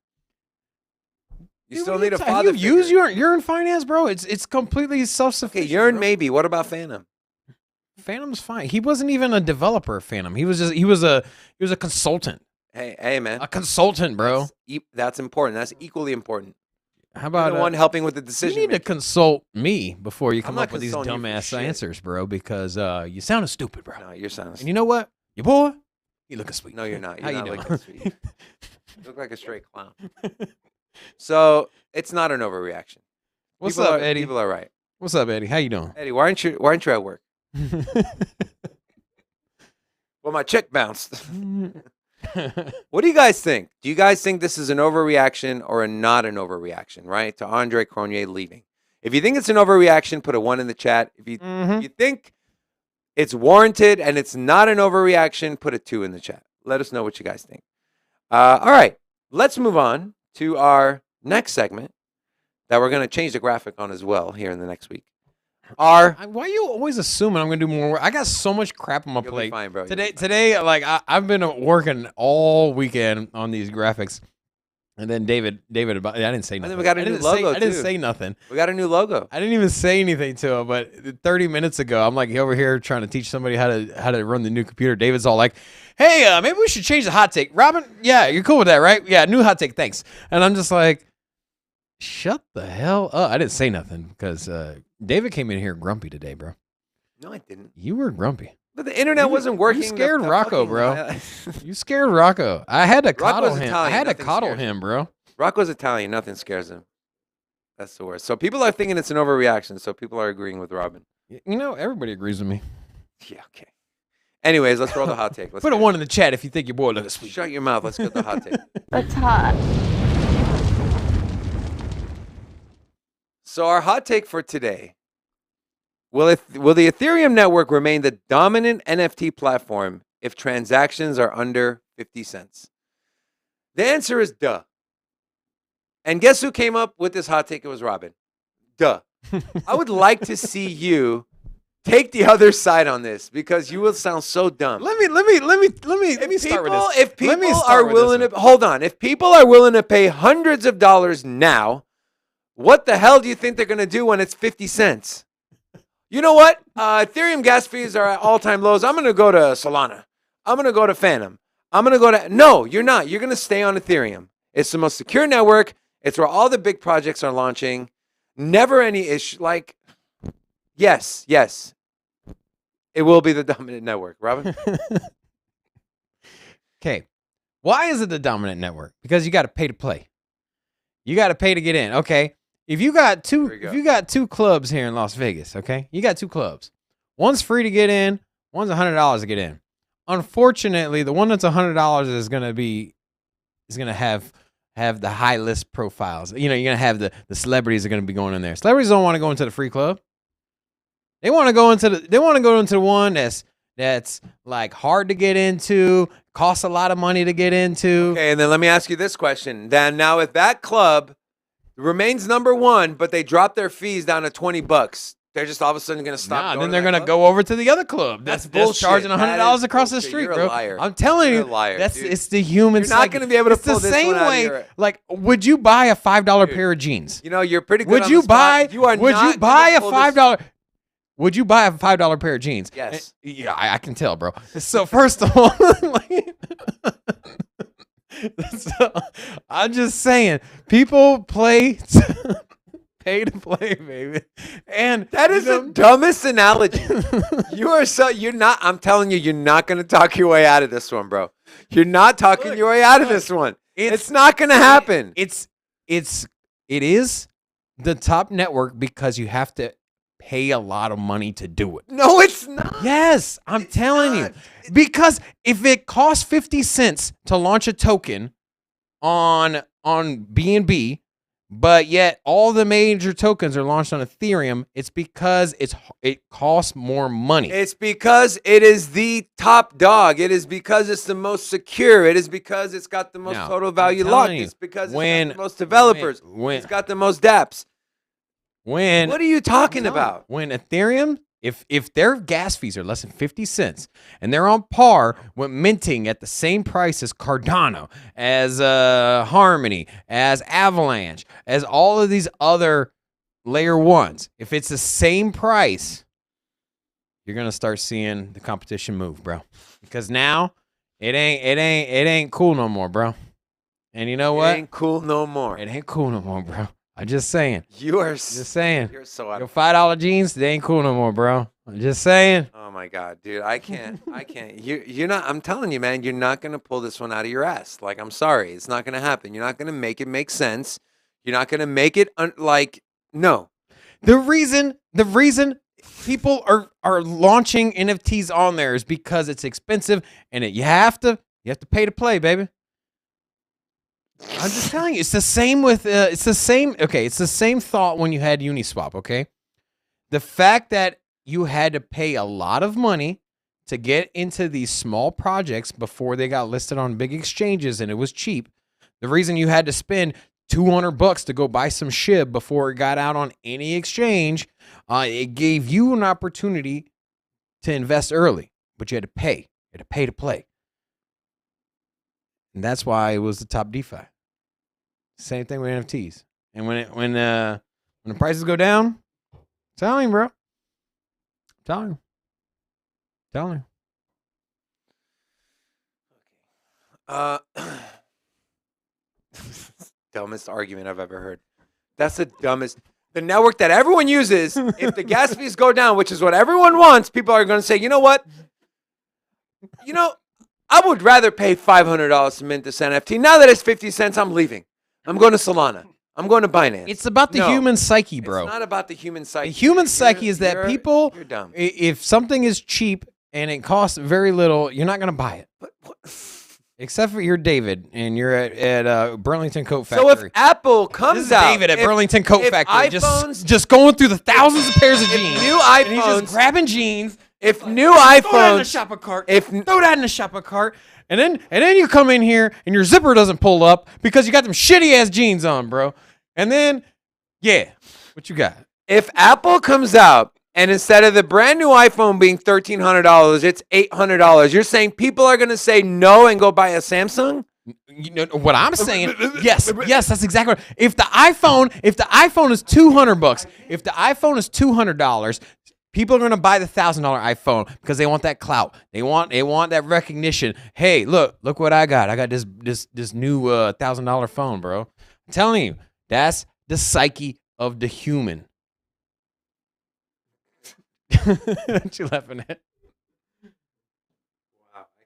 [SPEAKER 1] You
[SPEAKER 2] Dude,
[SPEAKER 1] still
[SPEAKER 2] what
[SPEAKER 1] need a
[SPEAKER 2] have
[SPEAKER 1] father
[SPEAKER 2] you used
[SPEAKER 1] figure.
[SPEAKER 2] Yearn Finance, bro? It's completely
[SPEAKER 1] Okay,
[SPEAKER 2] self-sufficient.
[SPEAKER 1] Yearn
[SPEAKER 2] bro.
[SPEAKER 1] maybe. What about Phantom?
[SPEAKER 2] Phantom's fine. He wasn't even a developer of Phantom. He was a consultant.
[SPEAKER 1] Hey, man.
[SPEAKER 2] A consultant, bro.
[SPEAKER 1] That's important. That's equally important.
[SPEAKER 2] How
[SPEAKER 1] You're
[SPEAKER 2] about
[SPEAKER 1] the one helping with the
[SPEAKER 2] you
[SPEAKER 1] decision.
[SPEAKER 2] need to consult me before you come
[SPEAKER 1] not
[SPEAKER 2] up with these
[SPEAKER 1] consulting you for
[SPEAKER 2] dumbass
[SPEAKER 1] shit.
[SPEAKER 2] answers, bro, because you sounded stupid, bro.
[SPEAKER 1] No, you're sounding.
[SPEAKER 2] And you know what? Your boy, you looking sweet.
[SPEAKER 1] No, you're not.
[SPEAKER 2] How
[SPEAKER 1] You're
[SPEAKER 2] you
[SPEAKER 1] not
[SPEAKER 2] doing?
[SPEAKER 1] looking sweet. You look like a straight clown. So it's not an overreaction.
[SPEAKER 2] What's
[SPEAKER 1] People
[SPEAKER 2] up,
[SPEAKER 1] are-
[SPEAKER 2] Eddie?
[SPEAKER 1] People are right.
[SPEAKER 2] What's up, Eddie? How you doing?
[SPEAKER 1] Eddie, why aren't you at work? Well, my check bounced. What do you guys think? Do you guys think this is an overreaction or not an overreaction, right? To Andre Cronje leaving. If you think it's an overreaction, put a 1 in the chat. If you think it's warranted and it's not an overreaction, put a 2 in the chat. Let us know what you guys think. All right, let's move on to our next segment that we're going to change the graphic on as well here in the next week.
[SPEAKER 2] Why are you always assuming I'm gonna do more work? I got so much crap on my
[SPEAKER 1] You'll be
[SPEAKER 2] plate.
[SPEAKER 1] fine, bro. You'll be fine.
[SPEAKER 2] Today, like I've been working all weekend on these graphics, and then David, I didn't say nothing.
[SPEAKER 1] then we got a new logo,
[SPEAKER 2] I didn't
[SPEAKER 1] too.
[SPEAKER 2] say nothing.
[SPEAKER 1] We got a new logo.
[SPEAKER 2] I didn't even say anything to him. But 30 minutes ago, I'm like over here trying to teach somebody how to run the new computer. David's all like, "Hey, maybe we should change the hot take." Robin, yeah, you're cool with that, right? Yeah, new hot take, thanks. And I'm just like, shut the hell up. I didn't say nothing because David came in here grumpy today, bro.
[SPEAKER 1] No, I didn't.
[SPEAKER 2] You were grumpy.
[SPEAKER 1] But the internet wasn't working.
[SPEAKER 2] You scared
[SPEAKER 1] The
[SPEAKER 2] Rocco,
[SPEAKER 1] fucking-
[SPEAKER 2] bro. You scared Rocco. I had to coddle
[SPEAKER 1] Rocco's
[SPEAKER 2] him.
[SPEAKER 1] Italian,
[SPEAKER 2] I had to
[SPEAKER 1] nothing
[SPEAKER 2] coddle
[SPEAKER 1] scares
[SPEAKER 2] him, bro.
[SPEAKER 1] Rocco's Italian. Nothing scares him. That's the worst. So people are thinking it's an overreaction. So people are agreeing with Robin.
[SPEAKER 2] You know, everybody agrees with me.
[SPEAKER 1] Yeah, okay. Anyways, let's roll the hot take. Let's
[SPEAKER 2] Put a
[SPEAKER 1] get
[SPEAKER 2] 1 in the chat if you think your boy looks
[SPEAKER 1] it.
[SPEAKER 2] sweet.
[SPEAKER 1] Shut your mouth. Let's get the hot take.
[SPEAKER 3] That's hot.
[SPEAKER 1] So our hot take for today: will the Ethereum network remain the dominant NFT platform if transactions are under 50 cents? The answer is duh. And guess who came up with this hot take? It was Robin. Duh. I would like to see you take the other side on this because you will sound so dumb.
[SPEAKER 2] Let me start with this.
[SPEAKER 1] If people are willing to hold on, if people are willing to pay hundreds of dollars now, what the hell do you think they're going to do when it's 50 cents? You know what? Ethereum gas fees are at all-time lows. I'm going to go to Solana. I'm going to go to Phantom. I'm going to go to... No, you're not. You're going to stay on Ethereum. It's the most secure network. It's where all the big projects are launching. Never any issue. Like, yes. It will be the dominant network, Robin.
[SPEAKER 2] Okay. Why is it the dominant network? Because you got to pay to play. You got to pay to get in. Okay. If you got two clubs here in Las Vegas, okay? You got two clubs. One's free to get in, one's $100 to get in. Unfortunately, the one that's $100 is going to have the high list profiles. You know, you're going to have the celebrities are going to be going in there. Celebrities don't want to go into the free club. They want to go into the one that's like hard to get into, costs a lot of money to get into.
[SPEAKER 1] Okay, and then let me ask you this question. Then now if that club remains number one, but they drop their fees down to $20, they're just all of a sudden going to stop.
[SPEAKER 2] Nah, then they're going to go over to the other club. That's charging $100 across the street,
[SPEAKER 1] You're
[SPEAKER 2] bro.
[SPEAKER 1] a liar.
[SPEAKER 2] I'm telling you,
[SPEAKER 1] liar,
[SPEAKER 2] it's the human.
[SPEAKER 1] You're not going to be able to pull
[SPEAKER 2] the
[SPEAKER 1] this
[SPEAKER 2] same
[SPEAKER 1] one out
[SPEAKER 2] way.
[SPEAKER 1] of your...
[SPEAKER 2] Like, would you buy a $5 pair of jeans?
[SPEAKER 1] You know, you're pretty good.
[SPEAKER 2] Would you buy? Would you buy a $5?
[SPEAKER 1] This...
[SPEAKER 2] Would you buy a $5 pair of jeans?
[SPEAKER 1] Yes.
[SPEAKER 2] Yeah, I can tell, bro. So first of all, so, I'm just saying, people play. Pay to play, baby. And
[SPEAKER 1] that is the dumbest analogy. You're not, I'm telling you, you're not going to talk your way out of this one, bro. You're not talking your way out of this one. It's not going to happen.
[SPEAKER 2] It is the top network because you have to pay a lot of money to do it.
[SPEAKER 1] No, it's not.
[SPEAKER 2] Yes, I'm telling you. Because if it costs 50 cents to launch a token on BNB, but yet all the major tokens are launched on Ethereum, it's because it costs more money.
[SPEAKER 1] It's because it is the top dog. It is because it's the most secure. It is because it's got the most total value locked. It's because it's got the most developers. It's got the most dApps. What are you talking about?
[SPEAKER 2] When Ethereum, if their gas fees are less than 50 cents and they're on par with minting at the same price as Cardano, as Harmony, as Avalanche, as all of these other layer ones, if it's the same price, you're gonna start seeing the competition move, bro. Because now it ain't cool no more, bro. And you know what?
[SPEAKER 1] It ain't cool no more.
[SPEAKER 2] It ain't cool no more, bro. I'm just saying.
[SPEAKER 1] You are
[SPEAKER 2] just saying.
[SPEAKER 1] You're so out
[SPEAKER 2] your $5 jeans, they ain't cool no more, bro. I'm just saying.
[SPEAKER 1] Oh my God, dude, I can't. You're not. I'm telling you, man, you're not gonna pull this one out of your ass. Like, I'm sorry, it's not gonna happen. You're not gonna make it make sense. You're not gonna make it no.
[SPEAKER 2] The reason people are launching NFTs on there is because it's expensive and you have to pay to play, baby. I'm just telling you, it's the same with it's the same thought when you had Uniswap, okay? The fact that you had to pay a lot of money to get into these small projects before they got listed on big exchanges and it was cheap. The reason you had to spend $200 to go buy some SHIB before it got out on any exchange, it gave you an opportunity to invest early, but you had to pay. You had to pay to play. And that's why it was the top DeFi. Same thing with NFTs. And when the prices go down, I'm telling you, bro. I'm telling you.
[SPEAKER 1] Dumbest argument I've ever heard. That's the dumbest. The network that everyone uses, if the gas fees go down, which is what everyone wants, people are going to say, you know what? I would rather pay $500 to mint this NFT. Now that it's 50 cents, I'm leaving. I'm going to Solana. I'm going to Binance.
[SPEAKER 2] It's about the human psyche, bro.
[SPEAKER 1] It's not about the human psyche.
[SPEAKER 2] The human psyche is that people,
[SPEAKER 1] you're dumb.
[SPEAKER 2] If something is cheap and it costs very little, you're not going to buy it.
[SPEAKER 1] But
[SPEAKER 2] except for you're David and you're at Burlington Coat Factory.
[SPEAKER 1] So if Apple comes out,
[SPEAKER 2] David at Burlington Coat Factory,
[SPEAKER 1] iPhones,
[SPEAKER 2] just going through the thousands of pairs of jeans.
[SPEAKER 1] New iPhones,
[SPEAKER 2] and he's just grabbing jeans.
[SPEAKER 1] If new iPhones,
[SPEAKER 2] throw that in the shopping cart. Throw that in the shopping cart. And then you come in here and your zipper doesn't pull up because you got them shitty ass jeans on, bro. And then, yeah, what you got?
[SPEAKER 1] If Apple comes out And instead of the brand new iPhone being $1,300, it's $800. You're saying people are going to say no and go buy a Samsung?
[SPEAKER 2] You know what I'm saying? Yes, that's exactly right. If the iPhone is $200, if the iPhone is $200, people are gonna buy the $1,000 iPhone because they want that clout. They want that recognition. Hey, look what I got. I got this new $1,000 phone, bro. I'm telling you, that's the psyche of the human. What you laughing at?
[SPEAKER 1] Wow, I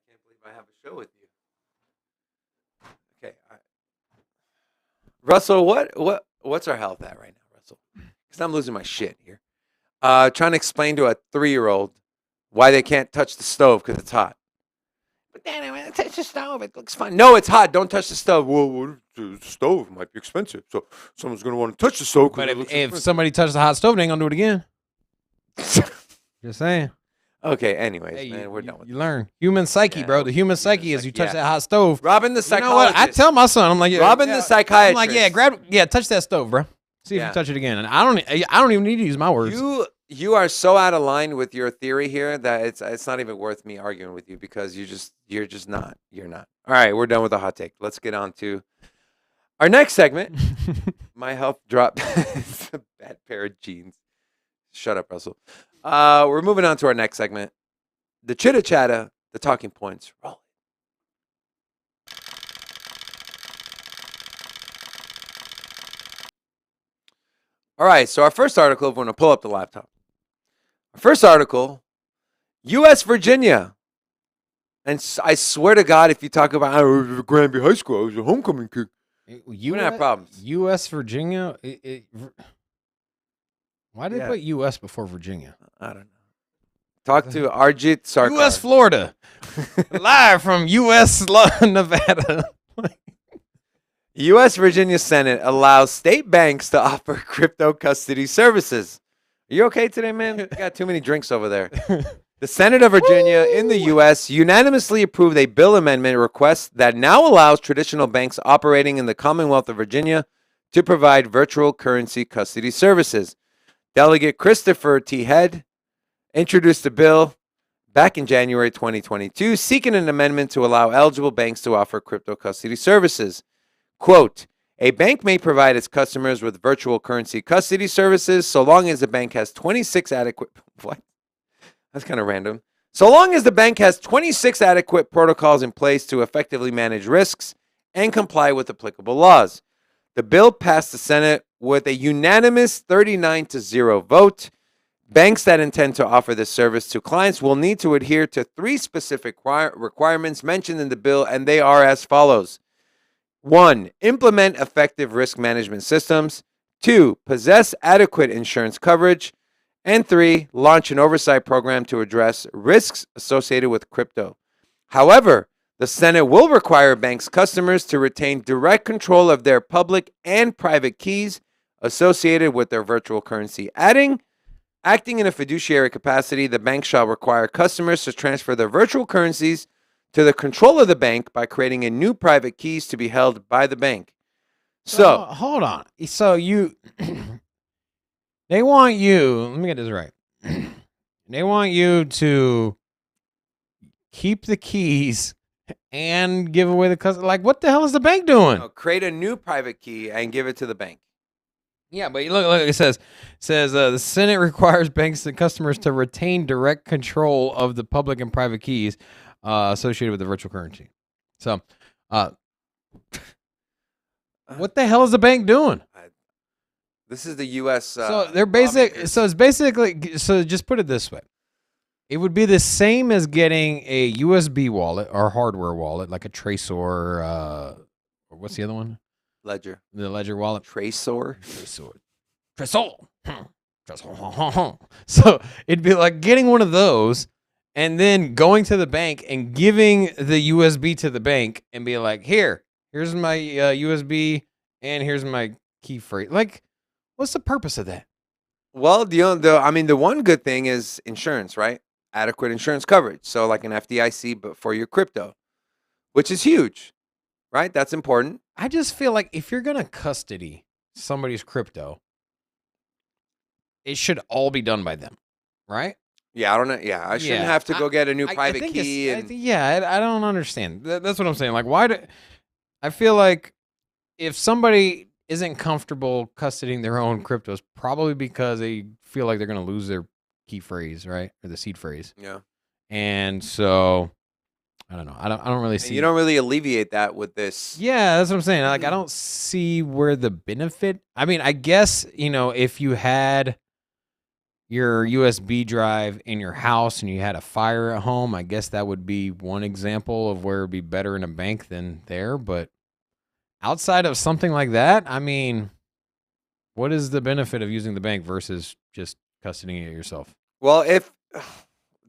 [SPEAKER 1] can't believe I have a show with you. Okay, Russell, what's our health at right now, Russell? Because I'm losing my shit here. Trying to explain to a 3-year-old why they can't touch the stove because it's hot. But Danny, when I touch the stove, it looks fine. No, it's hot. Don't touch the stove. Well, the stove might be expensive, so someone's gonna want to touch the stove.
[SPEAKER 2] But if somebody touches the hot stove, they ain't gonna do it again. Just saying.
[SPEAKER 1] Okay. Anyways,
[SPEAKER 2] Hey,
[SPEAKER 1] man, we're done with
[SPEAKER 2] you learn human psyche, bro. The human psyche is you touch that hot stove.
[SPEAKER 1] Robin the
[SPEAKER 2] You know
[SPEAKER 1] psychologist.
[SPEAKER 2] what? I tell my son, I'm like,
[SPEAKER 1] Robin the psychiatrist.
[SPEAKER 2] I'm like, touch that stove, bro. See if you touch it again. And I don't even need to use my words.
[SPEAKER 1] You are so out of line with your theory here that it's not even worth me arguing with you because you're just not. You're not. All right, we're done with the hot take. Let's get on to our next segment. My health dropped. It's a bad pair of jeans. Shut up, Russell. We're moving on to our next segment. The chitta chatta, the talking points. Roll. All right, so our first article, we're going to pull up the laptop. Our first article, U.S. Virginia. And I swear to God, if you talk about Granby High School, I was a homecoming kid.
[SPEAKER 2] You
[SPEAKER 1] don't have problems.
[SPEAKER 2] U.S. Virginia? Why did they put U.S. before Virginia?
[SPEAKER 1] I don't know. Talk to Arjit Sarkar.
[SPEAKER 2] U.S. Florida. Live from U.S. Nevada.
[SPEAKER 1] U.S. Virginia Senate allows state banks to offer crypto custody services. Are you okay today, man? You got too many drinks over there. The Senate of Virginia in the U.S. unanimously approved a bill amendment request that now allows traditional banks operating in the Commonwealth of Virginia to provide virtual currency custody services. Delegate Christopher T. Head introduced the bill back in January 2022, seeking an amendment to allow eligible banks to offer crypto custody services. Quote, a bank may provide its customers with virtual currency custody services so long as the bank has 26 adequate... What? That's kind of random. So long as the bank has 26 adequate protocols in place to effectively manage risks and comply with applicable laws. The bill passed the Senate with a unanimous 39-0 vote. Banks that intend to offer this service to clients will need to adhere to 3 specific requirements mentioned in the bill, and they are as follows. 1. Implement effective risk management systems. 2. Possess adequate insurance coverage. And 3. Launch an oversight program to address risks associated with crypto. However, the Senate will require banks' customers to retain direct control of their public and private keys associated with their virtual currency. Acting in a fiduciary capacity, the bank shall require customers to transfer their virtual currencies to the control of the bank by creating a new private keys to be held by the bank. So
[SPEAKER 2] hold on. So they want you, let me get this right. They want you to keep the keys and give away the customer. Like, what the hell is the bank doing?
[SPEAKER 1] Create a new private key and give it to the bank.
[SPEAKER 2] Yeah, but look, it says the Senate requires banks and customers to retain direct control of the public and private keys associated with the virtual currency. So, what the hell is the bank doing?
[SPEAKER 1] This is the U.S.
[SPEAKER 2] So they're basic. So it's basically. So just put it this way: it would be the same as getting a USB wallet or hardware wallet, like a Tracer, or what's the other one?
[SPEAKER 1] Ledger.
[SPEAKER 2] The Ledger wallet.
[SPEAKER 1] Tracer.
[SPEAKER 2] So it'd be like getting one of those and then going to the bank and giving the USB to the bank and be like, here's my USB and here's my key phrase. Like, what's the purpose of that?
[SPEAKER 1] Well, the one good thing is insurance, right? Adequate insurance coverage. So like an FDIC, but for your crypto, which is huge, right? That's important.
[SPEAKER 2] I just feel like if you're going to custody somebody's crypto, it should all be done by them, right?
[SPEAKER 1] Yeah, I don't know. Yeah, I shouldn't
[SPEAKER 2] Yeah,
[SPEAKER 1] have to go get a new
[SPEAKER 2] I
[SPEAKER 1] private
[SPEAKER 2] think
[SPEAKER 1] key. And
[SPEAKER 2] I don't understand. That's what I'm saying. Like, why do I feel like if somebody isn't comfortable custodying their own cryptos, probably because they feel like they're going to lose their key phrase, right, or the seed phrase,
[SPEAKER 1] yeah,
[SPEAKER 2] and so I don't know. I don't really
[SPEAKER 1] and you
[SPEAKER 2] see.
[SPEAKER 1] don't really alleviate that with this.
[SPEAKER 2] Yeah, that's what I'm saying. Like, I don't see where the benefit. I mean, I guess if you had your USB drive in your house and you had a fire at home, I guess that would be one example of where it'd be better in a bank than there. But outside of something like that, I mean, what is the benefit of using the bank versus just custodying it yourself?
[SPEAKER 1] Well, if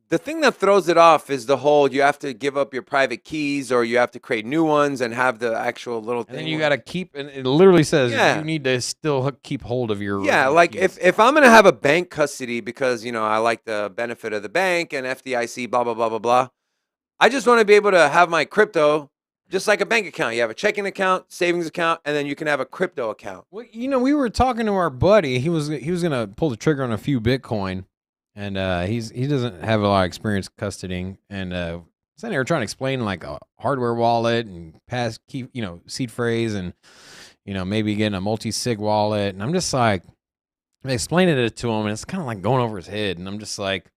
[SPEAKER 1] the thing that throws it off is the whole you have to give up your private keys or you have to create new ones and have the actual little
[SPEAKER 2] And then
[SPEAKER 1] thing.
[SPEAKER 2] you got to keep, and it literally says
[SPEAKER 1] Yeah.
[SPEAKER 2] you need to still keep hold of your
[SPEAKER 1] Yeah,
[SPEAKER 2] original
[SPEAKER 1] like
[SPEAKER 2] keys.
[SPEAKER 1] if I'm gonna have a bank custody because I like the benefit of the bank and FDIC, blah blah blah blah blah. I just want to be able to have my crypto just like a bank account. You have a checking account, savings account, and then you can have a crypto account.
[SPEAKER 2] Well, we were talking to our buddy. He was gonna pull the trigger on a few Bitcoin, and he doesn't have a lot of experience custodying. And sitting there trying to explain like a hardware wallet and pass key, seed phrase, and maybe getting a multi-sig wallet. And I'm just like, I'm explaining it to him, and it's kind of like going over his head. And I'm just like,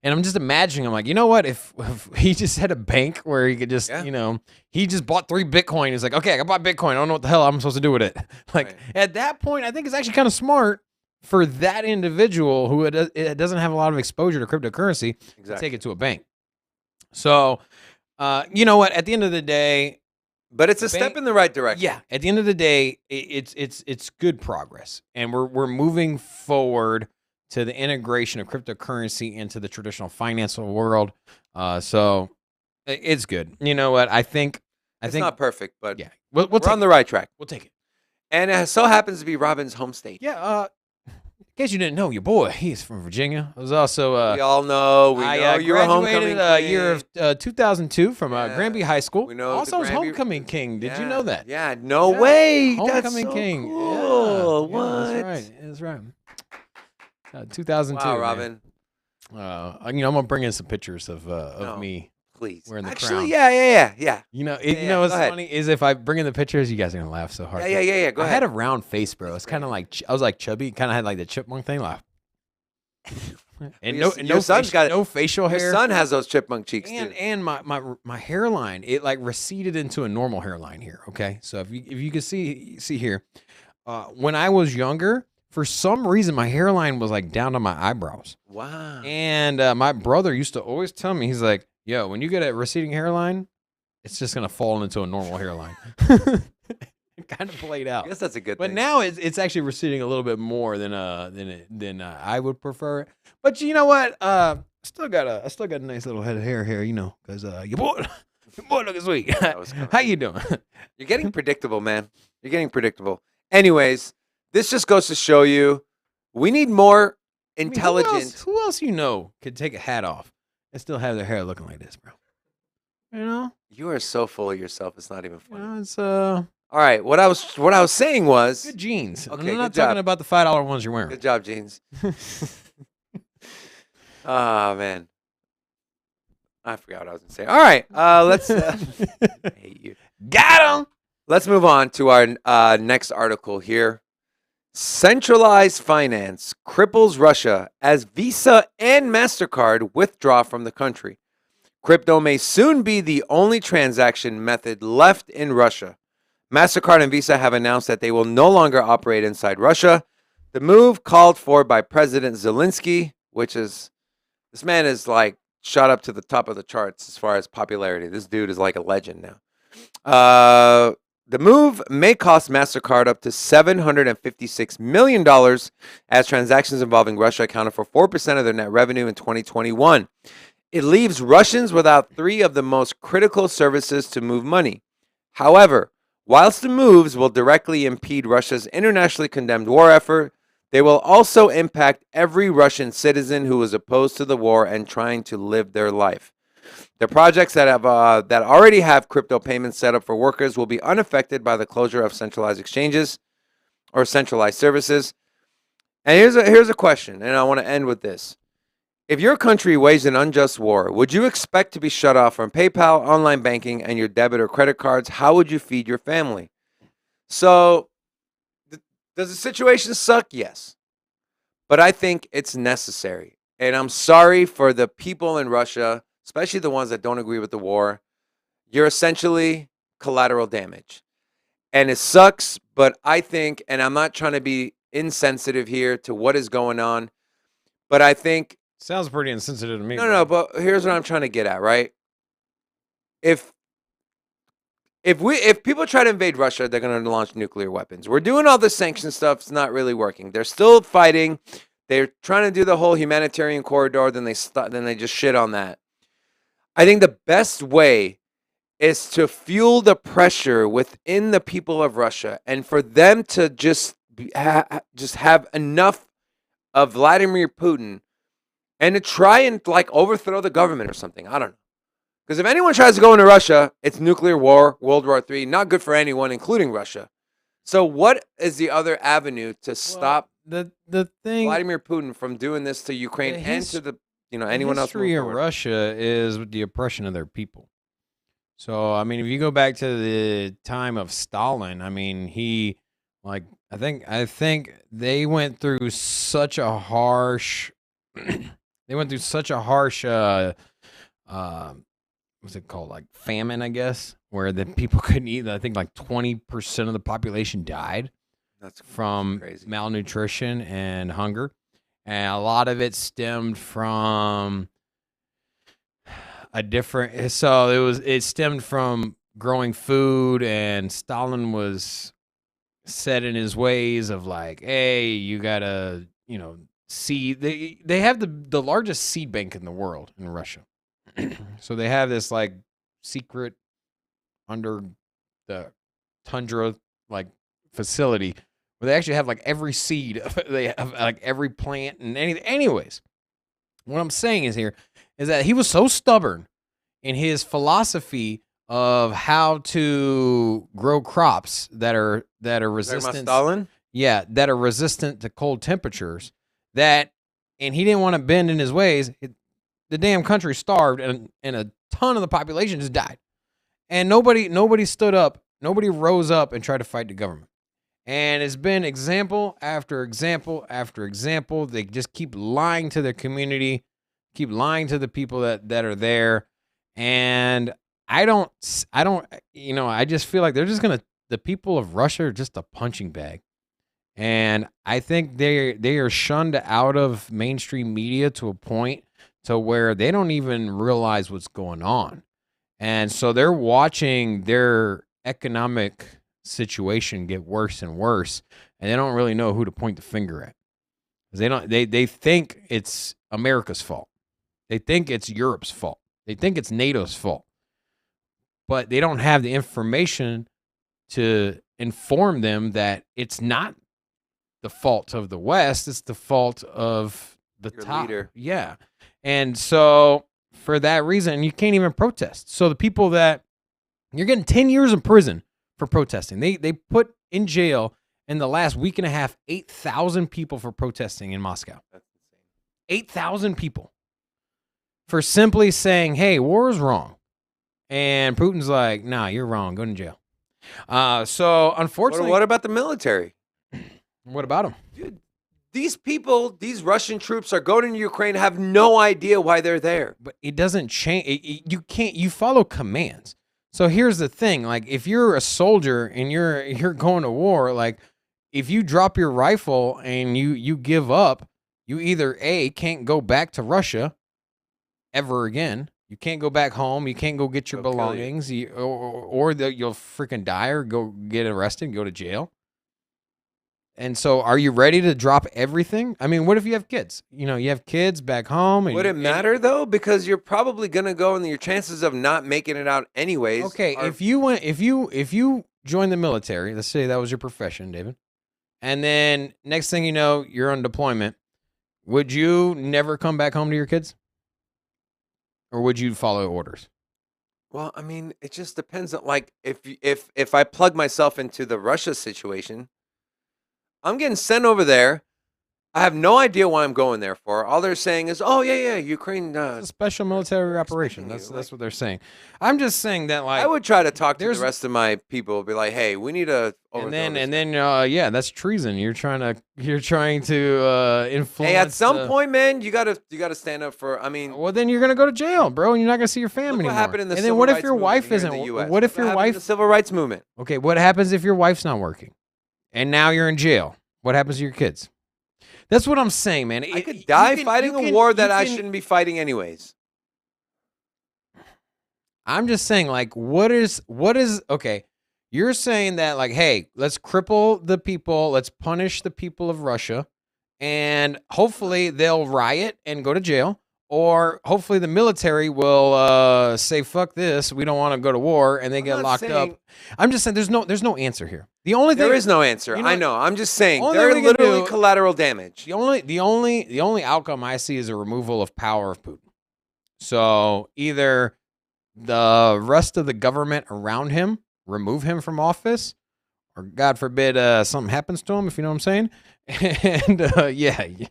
[SPEAKER 2] and I'm just imagining, I'm like, you know what? If he just had a bank where he could just,
[SPEAKER 1] Yeah.
[SPEAKER 2] he just bought 3 Bitcoin. He's like, okay, I bought Bitcoin. I don't know what the hell I'm supposed to do with it. Like
[SPEAKER 1] Right.
[SPEAKER 2] at that point, I think it's actually kind of smart for that individual who it doesn't have a lot of exposure to cryptocurrency to
[SPEAKER 1] Exactly.
[SPEAKER 2] take it to a bank. So, you know what? At the end of the day,
[SPEAKER 1] But it's a step in the right direction.
[SPEAKER 2] yeah. At the end of the day, it's good progress, and we're moving forward to the integration of cryptocurrency into the traditional financial world. So it's good. You know what? I think
[SPEAKER 1] It's not perfect, but
[SPEAKER 2] yeah, we'll
[SPEAKER 1] we're
[SPEAKER 2] take
[SPEAKER 1] on the right track.
[SPEAKER 2] We'll take it.
[SPEAKER 1] And it so happens to be Robin's home state.
[SPEAKER 2] Yeah. In case you didn't know, your boy, he's from Virginia. I was also
[SPEAKER 1] We all know. We know
[SPEAKER 2] I
[SPEAKER 1] you're a homecoming
[SPEAKER 2] graduated
[SPEAKER 1] queen.
[SPEAKER 2] year of 2002 from
[SPEAKER 1] Yeah.
[SPEAKER 2] Granby High School.
[SPEAKER 1] We know
[SPEAKER 2] Also,
[SPEAKER 1] the
[SPEAKER 2] I was
[SPEAKER 1] Granby-
[SPEAKER 2] homecoming king. Did you
[SPEAKER 1] Yeah.
[SPEAKER 2] know that?
[SPEAKER 1] Yeah, no
[SPEAKER 2] Yeah.
[SPEAKER 1] way. That's
[SPEAKER 2] Homecoming
[SPEAKER 1] so
[SPEAKER 2] king.
[SPEAKER 1] cool.
[SPEAKER 2] Yeah,
[SPEAKER 1] What?
[SPEAKER 2] that's right. That's right. 2002.
[SPEAKER 1] Wow,
[SPEAKER 2] man.
[SPEAKER 1] Robin.
[SPEAKER 2] I'm gonna bring in some pictures of
[SPEAKER 1] No.
[SPEAKER 2] me.
[SPEAKER 1] Please.
[SPEAKER 2] Wearing the
[SPEAKER 1] Actually,
[SPEAKER 2] crown.
[SPEAKER 1] yeah.
[SPEAKER 2] You know what's
[SPEAKER 1] go ahead.
[SPEAKER 2] funny is if I bring in the pictures, you guys are gonna laugh so hard.
[SPEAKER 1] Yeah. Go
[SPEAKER 2] I
[SPEAKER 1] ahead.
[SPEAKER 2] had a round face, bro. It's kind of like I was like chubby, kind of had like the chipmunk thing, like. And
[SPEAKER 1] Your son's got
[SPEAKER 2] no facial hair.
[SPEAKER 1] Your son has those chipmunk cheeks too.
[SPEAKER 2] And my hairline, it like receded into a normal hairline here. Okay, so if you can see here, when I was younger, for some reason my hairline was like down to my eyebrows.
[SPEAKER 1] Wow.
[SPEAKER 2] And my brother used to always tell me, he's like, "Yo, when you get a receding hairline, it's just gonna fall into a normal hairline." It kind of played out.
[SPEAKER 1] I guess that's a good
[SPEAKER 2] But
[SPEAKER 1] thing.
[SPEAKER 2] now it's actually receding a little bit more than I would prefer it. But you know what? I still got a nice little head of hair here, because your boy looking sweet.
[SPEAKER 1] was coming.
[SPEAKER 2] How you doing?
[SPEAKER 1] You're getting predictable, man. You're getting predictable. Anyways, this just goes to show you we need more
[SPEAKER 2] I mean,
[SPEAKER 1] intelligent.
[SPEAKER 2] who else could take a hat off and still have their hair looking like this, bro?
[SPEAKER 1] You are so full of yourself. It's not even funny.
[SPEAKER 2] It's
[SPEAKER 1] All right. What I was saying was
[SPEAKER 2] good jeans.
[SPEAKER 1] Okay,
[SPEAKER 2] I'm
[SPEAKER 1] good
[SPEAKER 2] not
[SPEAKER 1] job.
[SPEAKER 2] talking about the $5 ones you're wearing.
[SPEAKER 1] good job, jeans. Oh man, I forgot what I was gonna say. All right. Let's. I hate you.
[SPEAKER 2] Got him.
[SPEAKER 1] Let's move on to our next article here. Centralized finance cripples Russia as Visa and MasterCard withdraw from the country. Crypto may soon be the only transaction method left in Russia. MasterCard and Visa have announced that they will no longer operate inside Russia. The move called for by President Zelensky, this man is like shot up to the top of the charts as far as popularity. This dude is like a legend now. The move may cost MasterCard up to $756 million as transactions involving Russia accounted for 4% of their net revenue in 2021. It leaves Russians without 3 of the most critical services to move money. However, whilst the moves will directly impede Russia's internationally condemned war effort, they will also impact every Russian citizen who is opposed to the war and trying to live their life. The projects that already have crypto payments set up for workers will be unaffected by the closure of centralized exchanges or centralized services. And here's a question, and I want to end with this. If your country waged an unjust war, would you expect to be shut off from PayPal, online banking, and your debit or credit cards? How would you feed your family? So, does the situation suck? Yes. But I think it's necessary. And I'm sorry for the people in Russia, especially the ones that don't agree with the war. You're essentially collateral damage. And it sucks, but I think, and I'm not trying to be insensitive here to what is going on, but I think,
[SPEAKER 2] Sounds pretty insensitive to me,
[SPEAKER 1] no,
[SPEAKER 2] bro.
[SPEAKER 1] no, but here's what I'm trying to get at, right? If if people try to invade Russia, they're going to launch nuclear weapons. We're doing all this sanction stuff; it's not really working. They're still fighting. They're trying to do the whole humanitarian corridor. Then they just shit on that. I think the best way is to fuel the pressure within the people of Russia, and for them to just have enough of Vladimir Putin, and to try and like overthrow the government or something. I don't know. Because if anyone tries to go into Russia, it's nuclear war, World War III, not good for anyone, including Russia. So, what is the other avenue to
[SPEAKER 2] Well,
[SPEAKER 1] stop
[SPEAKER 2] the thing,
[SPEAKER 1] Vladimir Putin from doing this to Ukraine
[SPEAKER 2] the
[SPEAKER 1] and
[SPEAKER 2] his
[SPEAKER 1] to the
[SPEAKER 2] the
[SPEAKER 1] anyone else moving
[SPEAKER 2] history of
[SPEAKER 1] forward?
[SPEAKER 2] Russia is with the oppression of their people. So, I mean, if you go back to the time of Stalin, I mean, he like I think they went through such a harsh they went through such a harsh uh what's it called? Like famine, I guess, where the people couldn't eat. I think like 20% of the population died
[SPEAKER 1] That's
[SPEAKER 2] from
[SPEAKER 1] crazy.
[SPEAKER 2] malnutrition and hunger. And a lot of it stemmed from a different so it stemmed from growing food, and Stalin was set in his ways of like, hey, you gotta, seed. They have the largest seed bank in the world in Russia. So they have this like secret under the tundra like facility where they actually have like every seed. They have like every plant and anything. Anyways, what I'm saying is that he was so stubborn in his philosophy of how to grow crops that are
[SPEAKER 1] Talking about
[SPEAKER 2] resistant,
[SPEAKER 1] Stalin?
[SPEAKER 2] yeah, that are resistant to cold temperatures. That, and he didn't want to bend in his ways. The damn country starved, and a ton of the population just died. And nobody stood up, nobody rose up and tried to fight the government. And it's been example after example after example. They just keep lying to their community, keep lying to the people that are there. And I don't, I just feel like they're just gonna, the people of Russia are just a punching bag. And I think they are shunned out of mainstream media to a point to where they don't even realize what's going on. And so they're watching their economic situation get worse and worse, and they don't really know who to point the finger at. 'Cause they think it's America's fault. They think it's Europe's fault. They think it's NATO's fault. But they don't have the information to inform them that it's not the fault of the West, it's the fault of the
[SPEAKER 1] Your
[SPEAKER 2] top.
[SPEAKER 1] leader.
[SPEAKER 2] Yeah. And so for that reason, you can't even protest. So the people that you're getting 10 years in prison for protesting. They put in jail in the last week and a half 8,000 people for protesting in Moscow.
[SPEAKER 1] That's insane.
[SPEAKER 2] 8,000 people for simply saying, "Hey, war is wrong." And Putin's like, "Nah, you're wrong. Go to jail." So unfortunately,
[SPEAKER 1] What about the military?
[SPEAKER 2] what about him?
[SPEAKER 1] Dude, these people, these Russian troops are going into Ukraine, have no idea why they're there.
[SPEAKER 2] But it doesn't change. You can't. You follow commands. So here's the thing: like, if you're a soldier and you're going to war, like, if you drop your rifle and you give up, you either A, can't go back to Russia ever again. You can't go back home. You can't go get your
[SPEAKER 1] They'll kill you.
[SPEAKER 2] belongings, or you'll freaking die or go get arrested and go to jail. And so, are you ready to drop everything? I mean, what if you have kids? You have kids back home. And
[SPEAKER 1] Would it matter though? Because you're probably gonna go, and your chances of not making it out anyways.
[SPEAKER 2] Okay,
[SPEAKER 1] are-
[SPEAKER 2] if you join the military, let's say that was your profession, David, and then next thing you know, you're on deployment. Would you never come back home to your kids, or would you follow orders?
[SPEAKER 1] well, I mean, it just depends on like if I plug myself into the Russia situation, I'm getting sent over there, I have no idea why I'm going there for. All they're saying is, "Oh yeah, Ukraine."
[SPEAKER 2] It's a special military operation.
[SPEAKER 1] expecting you.
[SPEAKER 2] That's what they're saying. I'm just saying that
[SPEAKER 1] I
[SPEAKER 2] like
[SPEAKER 1] would try to talk to the
[SPEAKER 2] there's
[SPEAKER 1] rest of my people. Be like, "Hey, we need to overthrow this guy."
[SPEAKER 2] yeah, that's treason. You're trying to influence.
[SPEAKER 1] Hey, at some
[SPEAKER 2] the-
[SPEAKER 1] point, man, you gotta stand up for. I mean,
[SPEAKER 2] Well, then you're gonna go to jail, bro, and you're not gonna see your family
[SPEAKER 1] look what
[SPEAKER 2] anymore.
[SPEAKER 1] happened in the
[SPEAKER 2] And
[SPEAKER 1] civil
[SPEAKER 2] then what if
[SPEAKER 1] rights
[SPEAKER 2] your
[SPEAKER 1] movement
[SPEAKER 2] wife
[SPEAKER 1] here in
[SPEAKER 2] isn't?
[SPEAKER 1] the U.S.
[SPEAKER 2] What if
[SPEAKER 1] Look
[SPEAKER 2] your
[SPEAKER 1] happened in
[SPEAKER 2] wife?
[SPEAKER 1] the civil rights movement?
[SPEAKER 2] Okay, what happens if your wife's not working, and now you're in jail? What happens to your kids? That's what I'm saying, man.
[SPEAKER 1] I could die fighting a war that I shouldn't be fighting anyways.
[SPEAKER 2] I'm just saying, like, what is okay? You're saying that, like, hey, let's cripple the people, let's punish the people of Russia, and hopefully they'll riot and go to jail, or hopefully the military will say, "Fuck this, we don't want to go to war," and they
[SPEAKER 1] I'm
[SPEAKER 2] get
[SPEAKER 1] not
[SPEAKER 2] locked
[SPEAKER 1] saying-
[SPEAKER 2] up. I'm just saying, there's no answer here. The only thing
[SPEAKER 1] There is no answer.
[SPEAKER 2] you know
[SPEAKER 1] I
[SPEAKER 2] what?
[SPEAKER 1] know. I'm just saying
[SPEAKER 2] Only
[SPEAKER 1] they're
[SPEAKER 2] thing we can
[SPEAKER 1] literally
[SPEAKER 2] do-
[SPEAKER 1] collateral damage.
[SPEAKER 2] the only outcome I see is a removal of power of Putin. So either the rest of the government around him remove him from office, or God forbid something happens to him, if you know what I'm saying. And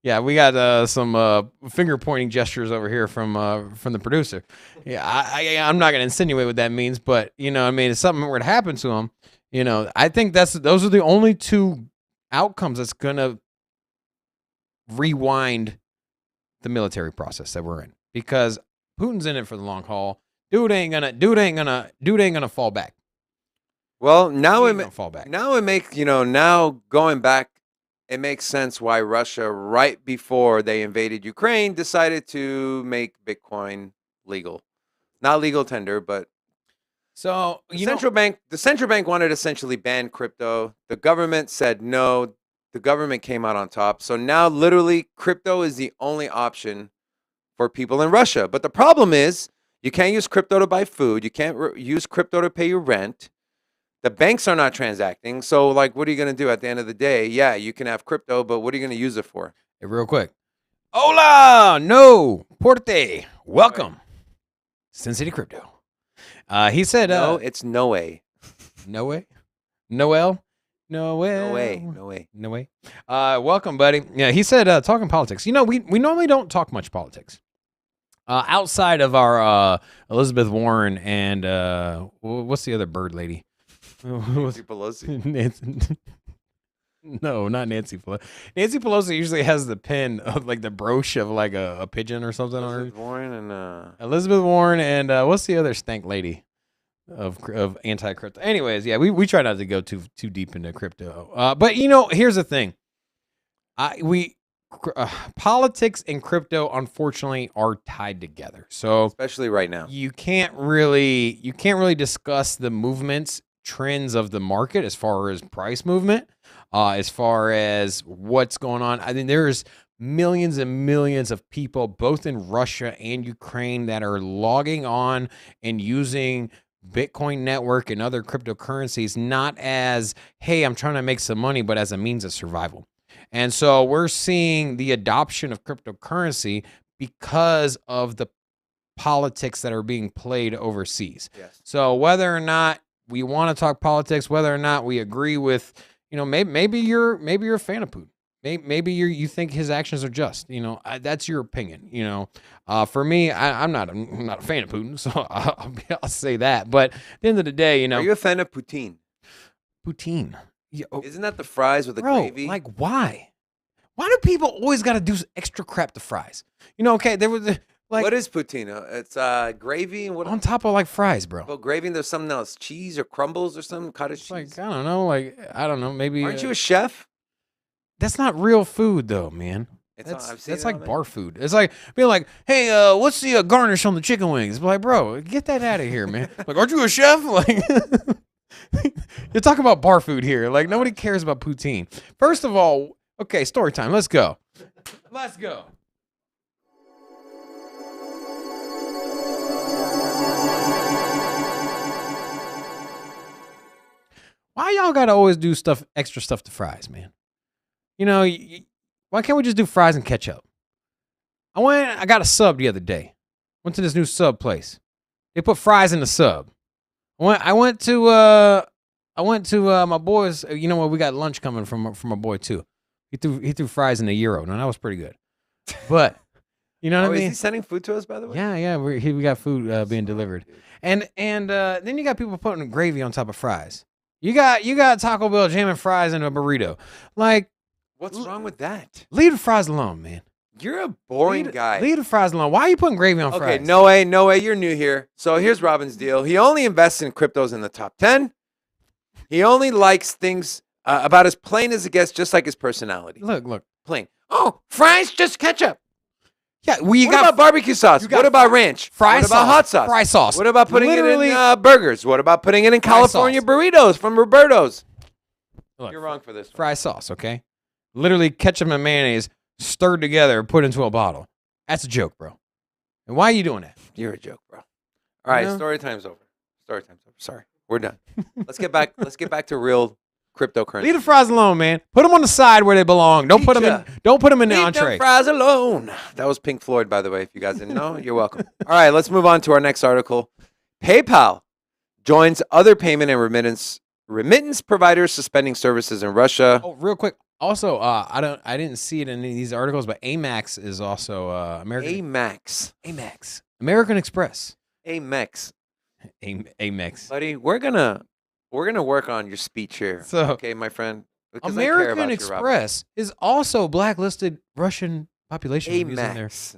[SPEAKER 2] yeah, we got some finger pointing gestures over here from the producer. Yeah, I'm not gonna insinuate what that means, but you know, I mean, if something were to happen to him, you know, I think those are the only two outcomes that's gonna rewind the military process that we're in, because Putin's in it for the long haul. Dude ain't gonna fall back.
[SPEAKER 1] Well,
[SPEAKER 2] He
[SPEAKER 1] now
[SPEAKER 2] ain't gonna fall back.
[SPEAKER 1] now it makes now going back, it makes sense why Russia, right before they invaded Ukraine, decided to make Bitcoin legal. Not legal tender, but
[SPEAKER 2] So
[SPEAKER 1] the central bank wanted to essentially ban crypto. The government said no. The government came out on top. So now literally crypto is the only option for people in Russia. But the problem is you can't use crypto to buy food. You can't use crypto to pay your rent. The banks are not transacting. So like, what are you going to do at the end of the day? Yeah, you can have crypto, but what are you going to use it for?
[SPEAKER 2] Hey, real quick. Hola, no, porte. Welcome, Sin City Crypto. He said,
[SPEAKER 1] No, it's no way.
[SPEAKER 2] no way, Noel,
[SPEAKER 1] No way. No way.
[SPEAKER 2] no way. Welcome, buddy. Yeah, he said, talking politics. You know, we normally don't talk much politics. Outside of our Elizabeth Warren and what's the other bird lady?
[SPEAKER 1] Nancy Pelosi.
[SPEAKER 2] Nancy. No, not Nancy Pelosi. Nancy Pelosi usually has the pin of like the brooch of like a pigeon or something on
[SPEAKER 1] Elizabeth
[SPEAKER 2] her.
[SPEAKER 1] Warren and
[SPEAKER 2] Elizabeth Warren and what's the other stank lady of anti crypto? Anyways, yeah, we try not to go too deep into crypto. But you know, here's the thing. Politics and crypto unfortunately are tied together. So
[SPEAKER 1] especially right now.
[SPEAKER 2] you can't really discuss the movements, trends of the market as far as price movement, as far as what's going on. I mean, there's millions and millions of people both in Russia and Ukraine that are logging on and using Bitcoin network and other cryptocurrencies not as, hey, I'm trying to make some money, but as a means of survival. And so we're seeing the adoption of cryptocurrency because of the politics that are being played overseas.
[SPEAKER 1] Yes.
[SPEAKER 2] So whether or not we want to talk politics, whether or not we agree with, you know, maybe you're a fan of Putin. Maybe you think his actions are just. You know, that's your opinion. You know, for me, I'm not a fan of Putin, so I'll say that. But at the end of the day, you know,
[SPEAKER 1] Are you a fan of poutine?
[SPEAKER 2] Poutine. Yeah,
[SPEAKER 1] Isn't that the fries with the
[SPEAKER 2] bro,
[SPEAKER 1] gravy?
[SPEAKER 2] like why? Why do people always got to do extra crap to fries? You know, okay, there was like
[SPEAKER 1] what is poutine? It's gravy and what?
[SPEAKER 2] on top of like fries, bro.
[SPEAKER 1] Well, gravy and there's something else, cheese or crumbles or something, cottage cheese.
[SPEAKER 2] Like I don't know, maybe.
[SPEAKER 1] Aren't you a chef?
[SPEAKER 2] That's not real food, though, man.
[SPEAKER 1] I've seen
[SPEAKER 2] That's
[SPEAKER 1] it
[SPEAKER 2] like
[SPEAKER 1] on there.
[SPEAKER 2] bar food. It's like being like, hey, what's the garnish on the chicken wings? Like, bro, get that out of here, man. Like, aren't you a chef? Like, you're talking about bar food here. Like, nobody cares about poutine. First of all, okay, story time. Let's go. Let's go. Why y'all gotta always do extra stuff to fries, man? You know, why can't we just do fries and ketchup? I got a sub the other day. Went to this new sub place. They put fries in the sub. I went to my boys. You know what? We got lunch coming from my boy too. He threw fries in a euro. No, that was pretty good. But you know what I
[SPEAKER 1] Is
[SPEAKER 2] mean?
[SPEAKER 1] he sending food to us, by the way?
[SPEAKER 2] Yeah. We got food being delivered, and then you got people putting gravy on top of fries. You got Taco Bell jamming fries in a burrito. Like,
[SPEAKER 1] What's wrong with that?
[SPEAKER 2] leave the fries alone, man.
[SPEAKER 1] You're a boring guy.
[SPEAKER 2] Leave the fries alone. Why are you putting gravy on fries?
[SPEAKER 1] Okay, no way. You're new here. So here's Robin's deal. He only invests in cryptos in the top 10. He only likes things about as plain as it gets, just like his personality.
[SPEAKER 2] Look.
[SPEAKER 1] Plain. Oh, fries, just ketchup.
[SPEAKER 2] Yeah,
[SPEAKER 1] What about barbecue sauce? What about ranch?
[SPEAKER 2] Fry
[SPEAKER 1] What
[SPEAKER 2] sauce.
[SPEAKER 1] about hot sauce?
[SPEAKER 2] Fry sauce.
[SPEAKER 1] What about putting
[SPEAKER 2] Literally-
[SPEAKER 1] it in burgers? What about putting it in
[SPEAKER 2] Fry
[SPEAKER 1] California
[SPEAKER 2] sauce.
[SPEAKER 1] burritos from Roberto's?
[SPEAKER 2] Look,
[SPEAKER 1] You're wrong for this one.
[SPEAKER 2] fry sauce, okay? Literally ketchup and mayonnaise stirred together, put into a bottle. That's a joke, bro. And why are you doing that?
[SPEAKER 1] You're a joke, bro. All right,
[SPEAKER 2] know?
[SPEAKER 1] story time's over. Sorry, we're done. Let's get back to real cryptocurrency.
[SPEAKER 2] Leave the fries alone, man. Put them on the side where they belong. Don't put them in. Don't put them in the
[SPEAKER 1] Leave
[SPEAKER 2] entree.
[SPEAKER 1] them fries alone. That was Pink Floyd, by the way. If you guys didn't know, you're welcome. All right, let's move on to our next article. PayPal joins other payment and remittance providers suspending services in Russia.
[SPEAKER 2] Oh, real quick. Also, I didn't see it in any of these articles, but Amex is also American.
[SPEAKER 1] Amex.
[SPEAKER 2] American Express.
[SPEAKER 1] Amex.
[SPEAKER 2] Amex.
[SPEAKER 1] Buddy, we're gonna work on your speech here.
[SPEAKER 2] So-
[SPEAKER 1] okay, my friend. Because I care about
[SPEAKER 2] American
[SPEAKER 1] you,
[SPEAKER 2] Express is also blacklisted Russian population.
[SPEAKER 1] Robin.
[SPEAKER 2] using their-
[SPEAKER 1] Amex.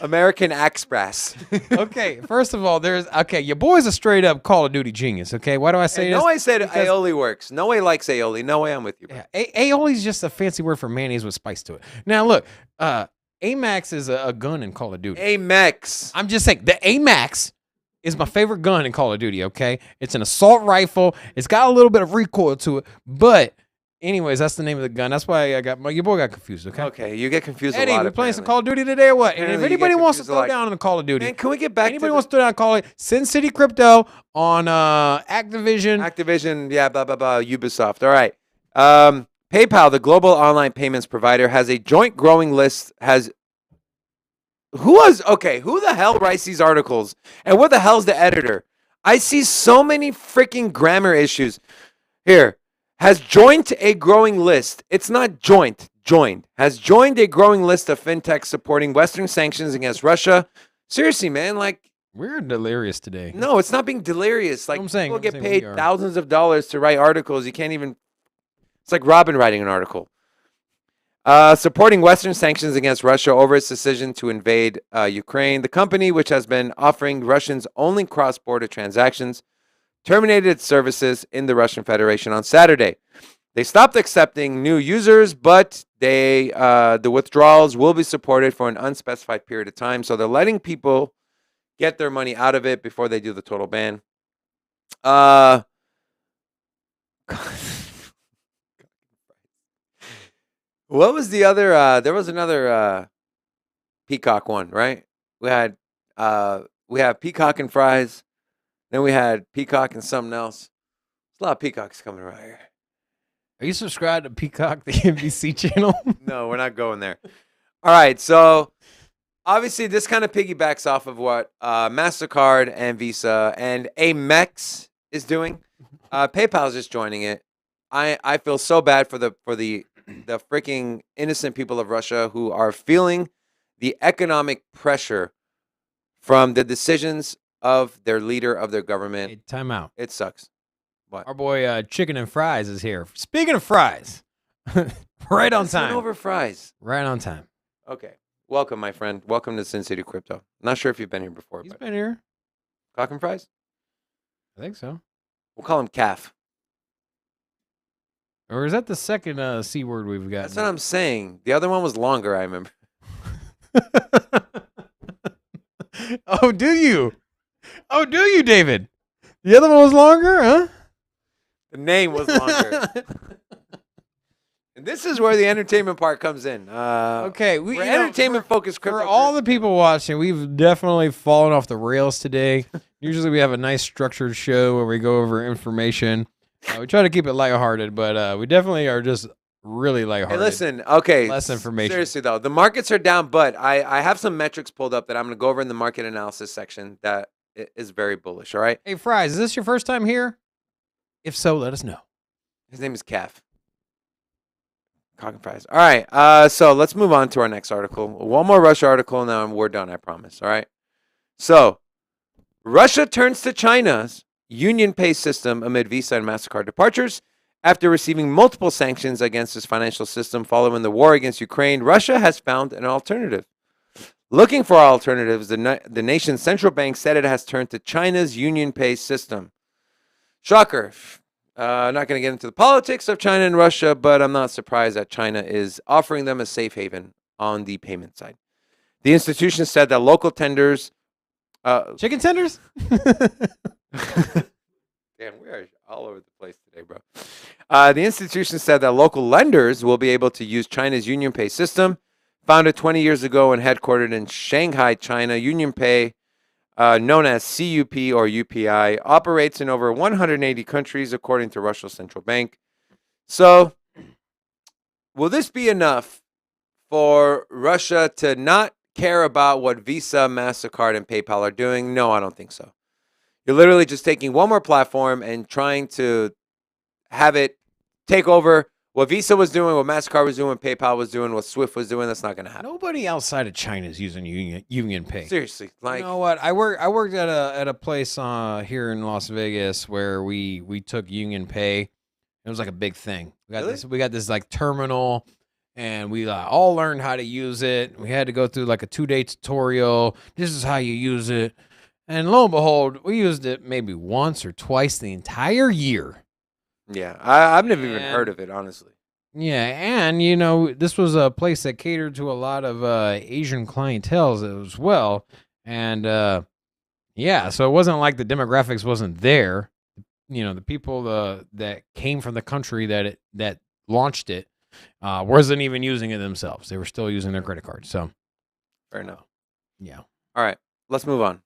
[SPEAKER 1] American Express.
[SPEAKER 2] Okay, first of all, your boy's a straight up Call of Duty genius. Okay, why do I say
[SPEAKER 1] Hey,
[SPEAKER 2] this?
[SPEAKER 1] no way said
[SPEAKER 2] Because-
[SPEAKER 1] aioli works. No way likes aioli. No way I'm with you, bro.
[SPEAKER 2] Yeah, aioli's just a fancy word for mayonnaise with spice to it. Now look, Amax is a gun in Call of Duty.
[SPEAKER 1] Amex.
[SPEAKER 2] I'm just saying the Amax is my favorite gun in Call of Duty. Okay, it's an assault rifle. It's got a little bit of recoil to it, but anyways, that's the name of the gun. That's why your boy got confused. Okay.
[SPEAKER 1] Okay, you get confused
[SPEAKER 2] Eddie,
[SPEAKER 1] a lot.
[SPEAKER 2] we playing some
[SPEAKER 1] apparently.
[SPEAKER 2] Call of Duty today or what? And if
[SPEAKER 1] Apparently you get
[SPEAKER 2] anybody wants to
[SPEAKER 1] confused a
[SPEAKER 2] throw
[SPEAKER 1] lot.
[SPEAKER 2] down on the Call of Duty,
[SPEAKER 1] Man, can we get back
[SPEAKER 2] anybody
[SPEAKER 1] to
[SPEAKER 2] wants to throw down Call of Sin City Crypto on Activision.
[SPEAKER 1] Activision? Yeah, blah blah blah. Ubisoft. All right. PayPal, the global online payments provider, has a joint growing list. Who the hell writes these articles? And what the hell's the editor? I see so many freaking grammar issues. Here, has joined a growing list. It's not joined. Has joined a growing list of fintechs supporting Western sanctions against Russia. Seriously, man, like,
[SPEAKER 2] We're delirious today.
[SPEAKER 1] no, it's not being delirious. Like,
[SPEAKER 2] I'm saying-
[SPEAKER 1] people
[SPEAKER 2] I'm
[SPEAKER 1] get
[SPEAKER 2] saying
[SPEAKER 1] paid
[SPEAKER 2] we are.
[SPEAKER 1] thousands of dollars to write articles. You can't even. It's like Robin writing an article. Supporting Western sanctions against Russia over its decision to invade Ukraine. The company, which has been offering Russians only cross-border transactions, terminated its services in the Russian Federation on Saturday. They stopped accepting new users, but the withdrawals will be supported for an unspecified period of time. So they're letting people get their money out of it before they do the total ban. What was the other? There was another Peacock one, right? We had Peacock and fries. Then we had Peacock and something else. There's a lot of Peacocks coming around here.
[SPEAKER 2] Are you subscribed to Peacock, the NBC channel?
[SPEAKER 1] No, we're not going there. All right, so obviously this kind of piggybacks off of what MasterCard and Visa and Amex is doing. PayPal is just joining it. I feel so bad for the freaking innocent people of Russia who are feeling the economic pressure from the decisions of their leader of their government.
[SPEAKER 2] Hey, time out.
[SPEAKER 1] It sucks. What?
[SPEAKER 2] Our boy Chicken and Fries is here. Speaking of fries, right on
[SPEAKER 1] Let's win
[SPEAKER 2] time.
[SPEAKER 1] over fries.
[SPEAKER 2] Right on time.
[SPEAKER 1] Okay. Welcome, my friend. Welcome to Sin City Crypto. Not sure if you've been here before,
[SPEAKER 2] He's
[SPEAKER 1] but
[SPEAKER 2] been here.
[SPEAKER 1] cock and fries?
[SPEAKER 2] I think so.
[SPEAKER 1] We'll call him calf.
[SPEAKER 2] Or is that the second C word we've got?
[SPEAKER 1] That's what I'm saying. The other one was longer, I remember.
[SPEAKER 2] Oh, do you? Oh, do you, David? The other one was longer, huh?
[SPEAKER 1] The name was longer. And this is where the entertainment part comes in.
[SPEAKER 2] Okay,
[SPEAKER 1] We're entertainment focused crypto.
[SPEAKER 2] For all the people watching, we've definitely fallen off the rails today. Usually we have a nice structured show where we go over information. We try to keep it lighthearted, but we definitely are just really lighthearted.
[SPEAKER 1] Hey, listen, okay.
[SPEAKER 2] Less information.
[SPEAKER 1] Seriously, though, the markets are down, but I have some metrics pulled up that I'm going to go over in the market analysis section that is very bullish, all right?
[SPEAKER 2] Hey, Fries, is this your first time here? If so, let us know.
[SPEAKER 1] His name is Calf. Cock and fries. All right. So let's move on to our next article. One more Russia article, and then we're done. I promise. All right. So Russia turns to China's Union Pay system amid Visa and Mastercard departures. After receiving multiple sanctions against its financial system following the war against Ukraine, Russia has found an alternative. Looking for alternatives, the nation's central bank said it has turned to China's Union Pay system. Shocker. Not going to get into the politics of China and Russia, but I'm not surprised that China is offering them a safe haven on the payment side. The institution said that local tenders.
[SPEAKER 2] Chicken tenders?
[SPEAKER 1] Damn, we are all over the place today, bro. The institution said that local lenders will be able to use China's Union Pay system. Founded 20 years ago and headquartered in Shanghai, China, Union Pay, known as CUP or UPI, operates in over 180 countries, according to Russia's central bank. So, will this be enough for Russia to not care about what Visa, MasterCard, and PayPal are doing? No, I don't think so. You're literally just taking one more platform and trying to have it take over what Visa was doing, what MasterCard was doing, what PayPal was doing, what Swift was doing. That's not going to happen.
[SPEAKER 2] Nobody outside of China is using Union Pay.
[SPEAKER 1] Seriously. Like,
[SPEAKER 2] you know what? I worked at a place here in Las Vegas where we took Union Pay. It was like a big thing. We got this like terminal, and we all learned how to use it. We had to go through like a 2-day tutorial. This is how you use it. And lo and behold, we used it maybe once or twice the entire year.
[SPEAKER 1] Yeah, I've never even heard of it, honestly.
[SPEAKER 2] Yeah, and you know, this was a place that catered to a lot of Asian clientele as well. And yeah, so it wasn't like the demographics wasn't there. You know, the people that came from the country that launched it wasn't even using it themselves. They were still using their credit card. So
[SPEAKER 1] fair enough.
[SPEAKER 2] Yeah.
[SPEAKER 1] All right, let's move on.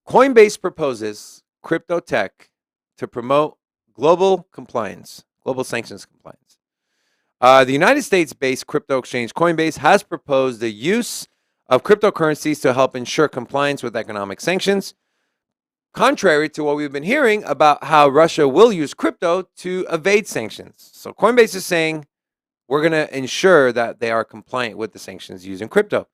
[SPEAKER 1] Coinbase proposes crypto tech to promote global sanctions compliance. The United States-based crypto exchange Coinbase has proposed the use of cryptocurrencies to help ensure compliance with economic sanctions, contrary to what we've been hearing about how Russia will use crypto to evade sanctions. So Coinbase is saying we're going to ensure that they are compliant with the sanctions using crypto.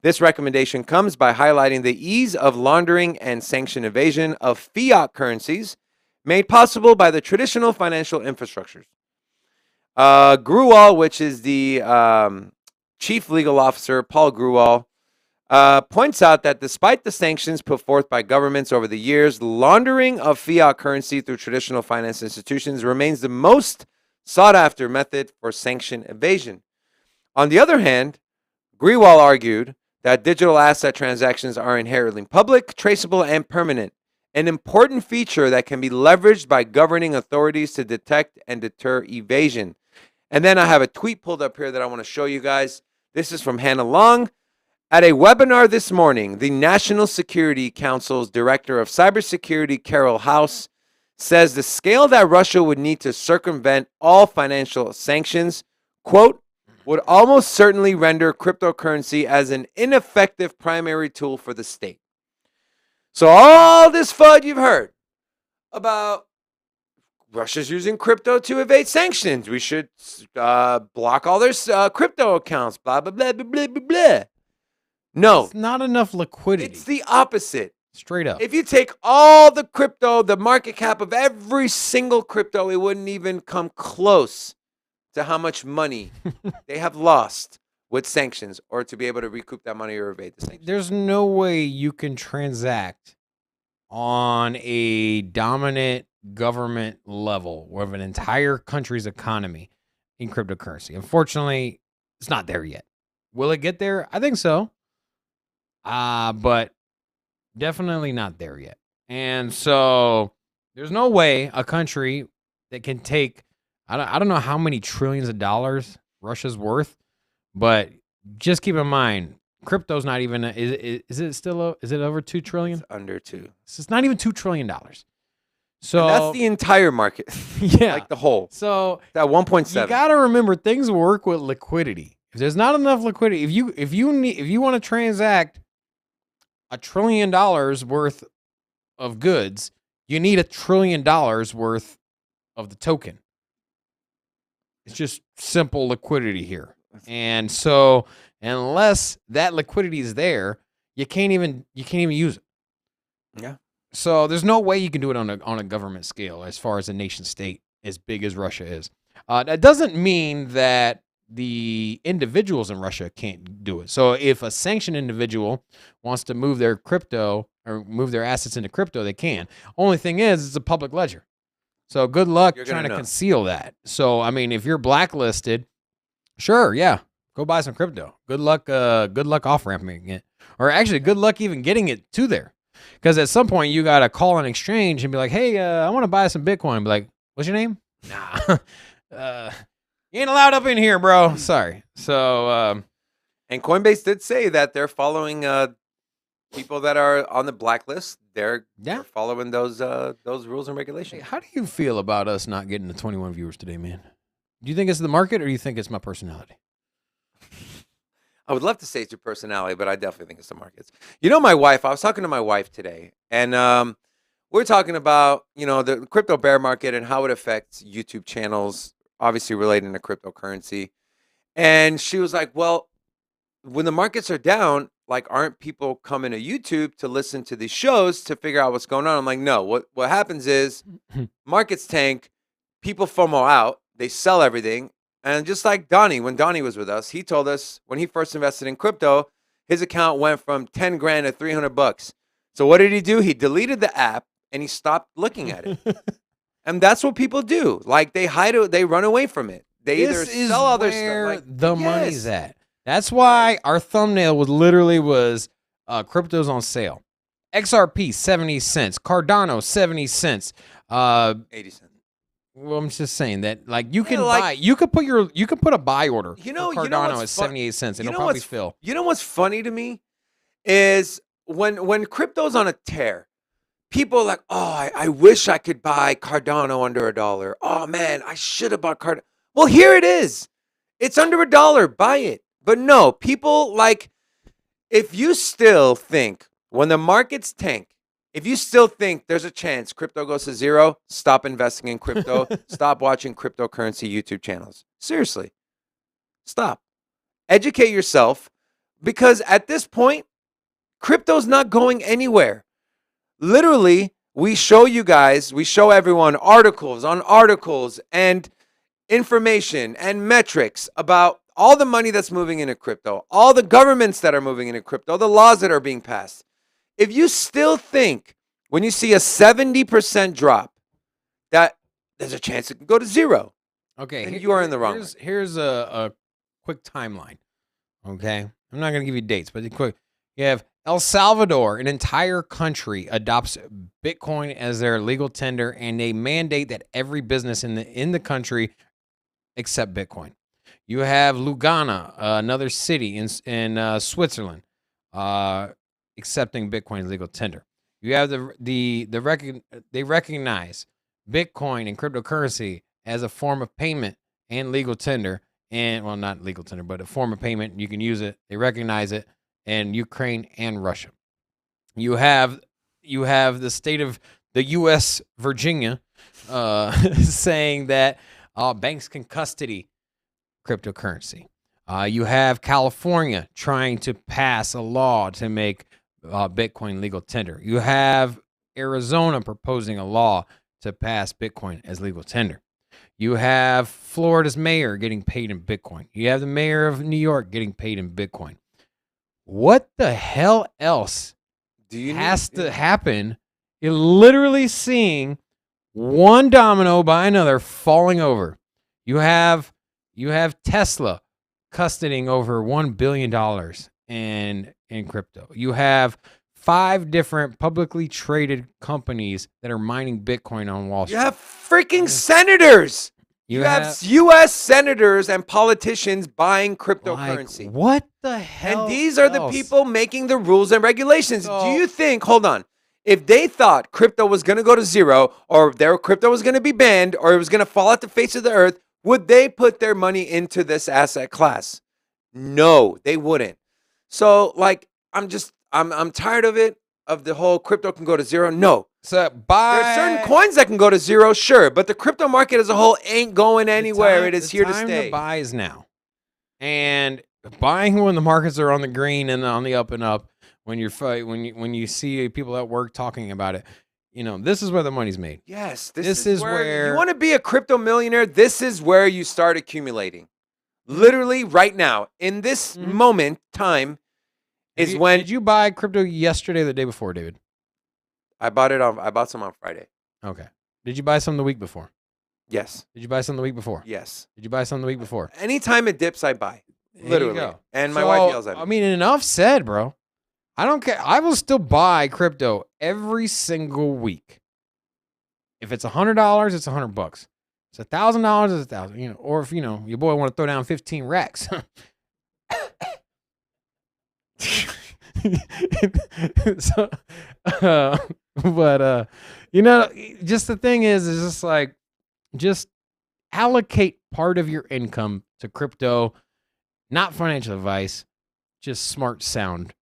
[SPEAKER 1] This recommendation comes by highlighting the ease of laundering and sanction evasion of fiat currencies made possible by the traditional financial infrastructures. Grewal, which is the chief legal officer, Paul Grewal, points out that despite the sanctions put forth by governments over the years, laundering of fiat currency through traditional finance institutions remains the most sought-after method for sanction evasion. On the other hand, Grewal argued that digital asset transactions are inherently public, traceable, and permanent, an important feature that can be leveraged by governing authorities to detect and deter evasion. And then I have a tweet pulled up here that I want to show you guys. This is from Hannah Long. At a webinar this morning, the National Security Council's Director of Cybersecurity, Carol House, says the scale that Russia would need to circumvent all financial sanctions, quote, would almost certainly render cryptocurrency as an ineffective primary tool for the state. So all this FUD you've heard about Russia's using crypto to evade sanctions. We should block all their crypto accounts, blah, blah, blah, blah, blah, blah, blah. No.
[SPEAKER 2] It's not enough liquidity.
[SPEAKER 1] It's the opposite.
[SPEAKER 2] Straight up.
[SPEAKER 1] If you take all the crypto, the market cap of every single crypto, it wouldn't even come close to how much money they have lost with sanctions, or to be able to recoup that money or evade the sanctions.
[SPEAKER 2] There's no way you can transact on a dominant government level of an entire country's economy in cryptocurrency. Unfortunately, it's not there yet. Will it get there? I think so. But definitely not there yet. And so there's no way a country that can take, I don't know how many trillions of dollars Russia's worth, but just keep in mind, crypto's not even, is it over 2 trillion?
[SPEAKER 1] It's under 2.
[SPEAKER 2] So it's not even $2 trillion. So
[SPEAKER 1] and that's the entire market.
[SPEAKER 2] Yeah.
[SPEAKER 1] Like the whole.
[SPEAKER 2] So
[SPEAKER 1] that 1.7.
[SPEAKER 2] You got to remember, things work with liquidity. If there's not enough liquidity, if you want to transact $1 trillion worth of goods, you need $1 trillion worth of the token. It's just simple liquidity here. And so unless that liquidity is there, you can't even use it.
[SPEAKER 1] Yeah.
[SPEAKER 2] So there's no way you can do it on a government scale as far as a nation state as big as Russia is. That doesn't mean that the individuals in Russia can't do it. So if a sanctioned individual wants to move their crypto or move their assets into crypto, they can. Only thing is, it's a public ledger. So good luck trying to conceal that. So, I mean, if you're blacklisted, sure, yeah, go buy some crypto. Good luck off-ramping it. Or actually, good luck even getting it to there. Because at some point, you got to call an exchange and be like, hey, I want to buy some Bitcoin. Be like, what's your name? Nah. You ain't allowed up in here, bro. Sorry. So,
[SPEAKER 1] and Coinbase did say that they're following people that are on the blacklist. They're following those rules and regulations.
[SPEAKER 2] Hey, how do you feel about us not getting the 21 viewers today, man? Do you think it's the market or do you think it's my personality?
[SPEAKER 1] I would love to say it's your personality, but I definitely think it's the markets. You know, my wife, I was talking to my wife today, and we're talking about, the crypto bear market and how it affects YouTube channels, obviously relating to cryptocurrency. And she was like, well, when the markets are down, like, aren't people coming to YouTube to listen to these shows to figure out what's going on? I'm like, no, what happens is markets tank, people FOMO out, they sell everything. And just like Donnie, when Donnie was with us, he told us when he first invested in crypto, his account went from 10 grand to 300 bucks. So what did he do? He deleted the app and he stopped looking at it. And that's what people do. Like, they hide it, they run away from it. They either sell other stuff. Like,
[SPEAKER 2] the money's at. That's why our thumbnail was cryptos on sale. XRP 70 cents, Cardano 70 cents,
[SPEAKER 1] 80 cents.
[SPEAKER 2] Well, I'm just saying that, like, you can buy, you could put a buy order. Cardano at 78 cents, and it'll probably fill.
[SPEAKER 1] You know what's funny to me is when crypto's on a tear, people are like, oh, I wish I could buy Cardano under $1. Oh man, I should have bought Cardano. Well, here it is. It's under $1. Buy it. But no, people, like, if you still think when the markets tank, if you still think there's a chance crypto goes to zero, stop investing in crypto. Stop watching cryptocurrency YouTube channels. Seriously. Stop. Educate yourself, because at this point, crypto's not going anywhere. Literally, we show everyone articles on articles and information and metrics about all the money that's moving into crypto, all the governments that are moving into crypto, the laws that are being passed. If you still think when you see a 70% drop that there's a chance it can go to zero,
[SPEAKER 2] okay,
[SPEAKER 1] you are in the wrong.
[SPEAKER 2] Here's a quick timeline. Okay, I'm not going to give you dates, but quick. You have El Salvador, an entire country, adopts Bitcoin as their legal tender, and they mandate that every business in the country accept Bitcoin. You have Lugana, another city in Switzerland, accepting Bitcoin as legal tender. You have they recognize Bitcoin and cryptocurrency as a form of payment and legal tender, and well, not legal tender, but a form of payment. You can use it. They recognize it in Ukraine and Russia. You have the state of the U.S. Virginia saying that banks can custody cryptocurrency. You have California trying to pass a law to make Bitcoin legal tender. You have Arizona proposing a law to pass Bitcoin as legal tender. You have Florida's mayor getting paid in Bitcoin. You have the mayor of New York getting paid in Bitcoin. What the hell else has to happen? You're literally seeing one domino by another falling over. You have Tesla custodying over $1 billion in crypto. You have 5 different publicly traded companies that are mining Bitcoin on Wall Street.
[SPEAKER 1] You have freaking senators. You have U.S. senators and politicians buying cryptocurrency.
[SPEAKER 2] Like, what the hell?
[SPEAKER 1] And these are the people making the rules and regulations. Do you think, hold on, if they thought crypto was going to go to zero, or their crypto was going to be banned, or it was going to fall off the face of the earth, would they put their money into this asset class? No, they wouldn't. So, like, I'm tired of it, of the whole crypto can go to zero. No.
[SPEAKER 2] So
[SPEAKER 1] There are certain
[SPEAKER 2] buy.
[SPEAKER 1] coins that can go to zero, sure, but the crypto market as a whole ain't going anywhere. It is
[SPEAKER 2] The
[SPEAKER 1] here to
[SPEAKER 2] time
[SPEAKER 1] stay.
[SPEAKER 2] to buy is now, and buying when the markets are on the green and on the up and up. When you see people at work talking about it, this is where the money's made.
[SPEAKER 1] Yes,
[SPEAKER 2] This is
[SPEAKER 1] you
[SPEAKER 2] where
[SPEAKER 1] want to be a crypto millionaire. This is where you start accumulating. Literally, right now, in this
[SPEAKER 2] Mhm.
[SPEAKER 1] moment, time is when
[SPEAKER 2] did you buy crypto yesterday or the day before, David?
[SPEAKER 1] I bought some on Friday.
[SPEAKER 2] Okay. Did you buy some the week before?
[SPEAKER 1] Yes,
[SPEAKER 2] Did you buy some the week before?
[SPEAKER 1] yes.
[SPEAKER 2] Did you buy some the week before?
[SPEAKER 1] Anytime it dips, I buy.
[SPEAKER 2] There
[SPEAKER 1] Literally,
[SPEAKER 2] you go.
[SPEAKER 1] and my wife yells at me.
[SPEAKER 2] I mean, enough said, bro. I don't care. I will still buy crypto every single week. If it's $100, it's $100. It's $1,000, it's $1,000. Or if your boy want to throw down 15 racks. So, but just the thing is just like, just allocate part of your income to crypto. Not financial advice, just smart, sound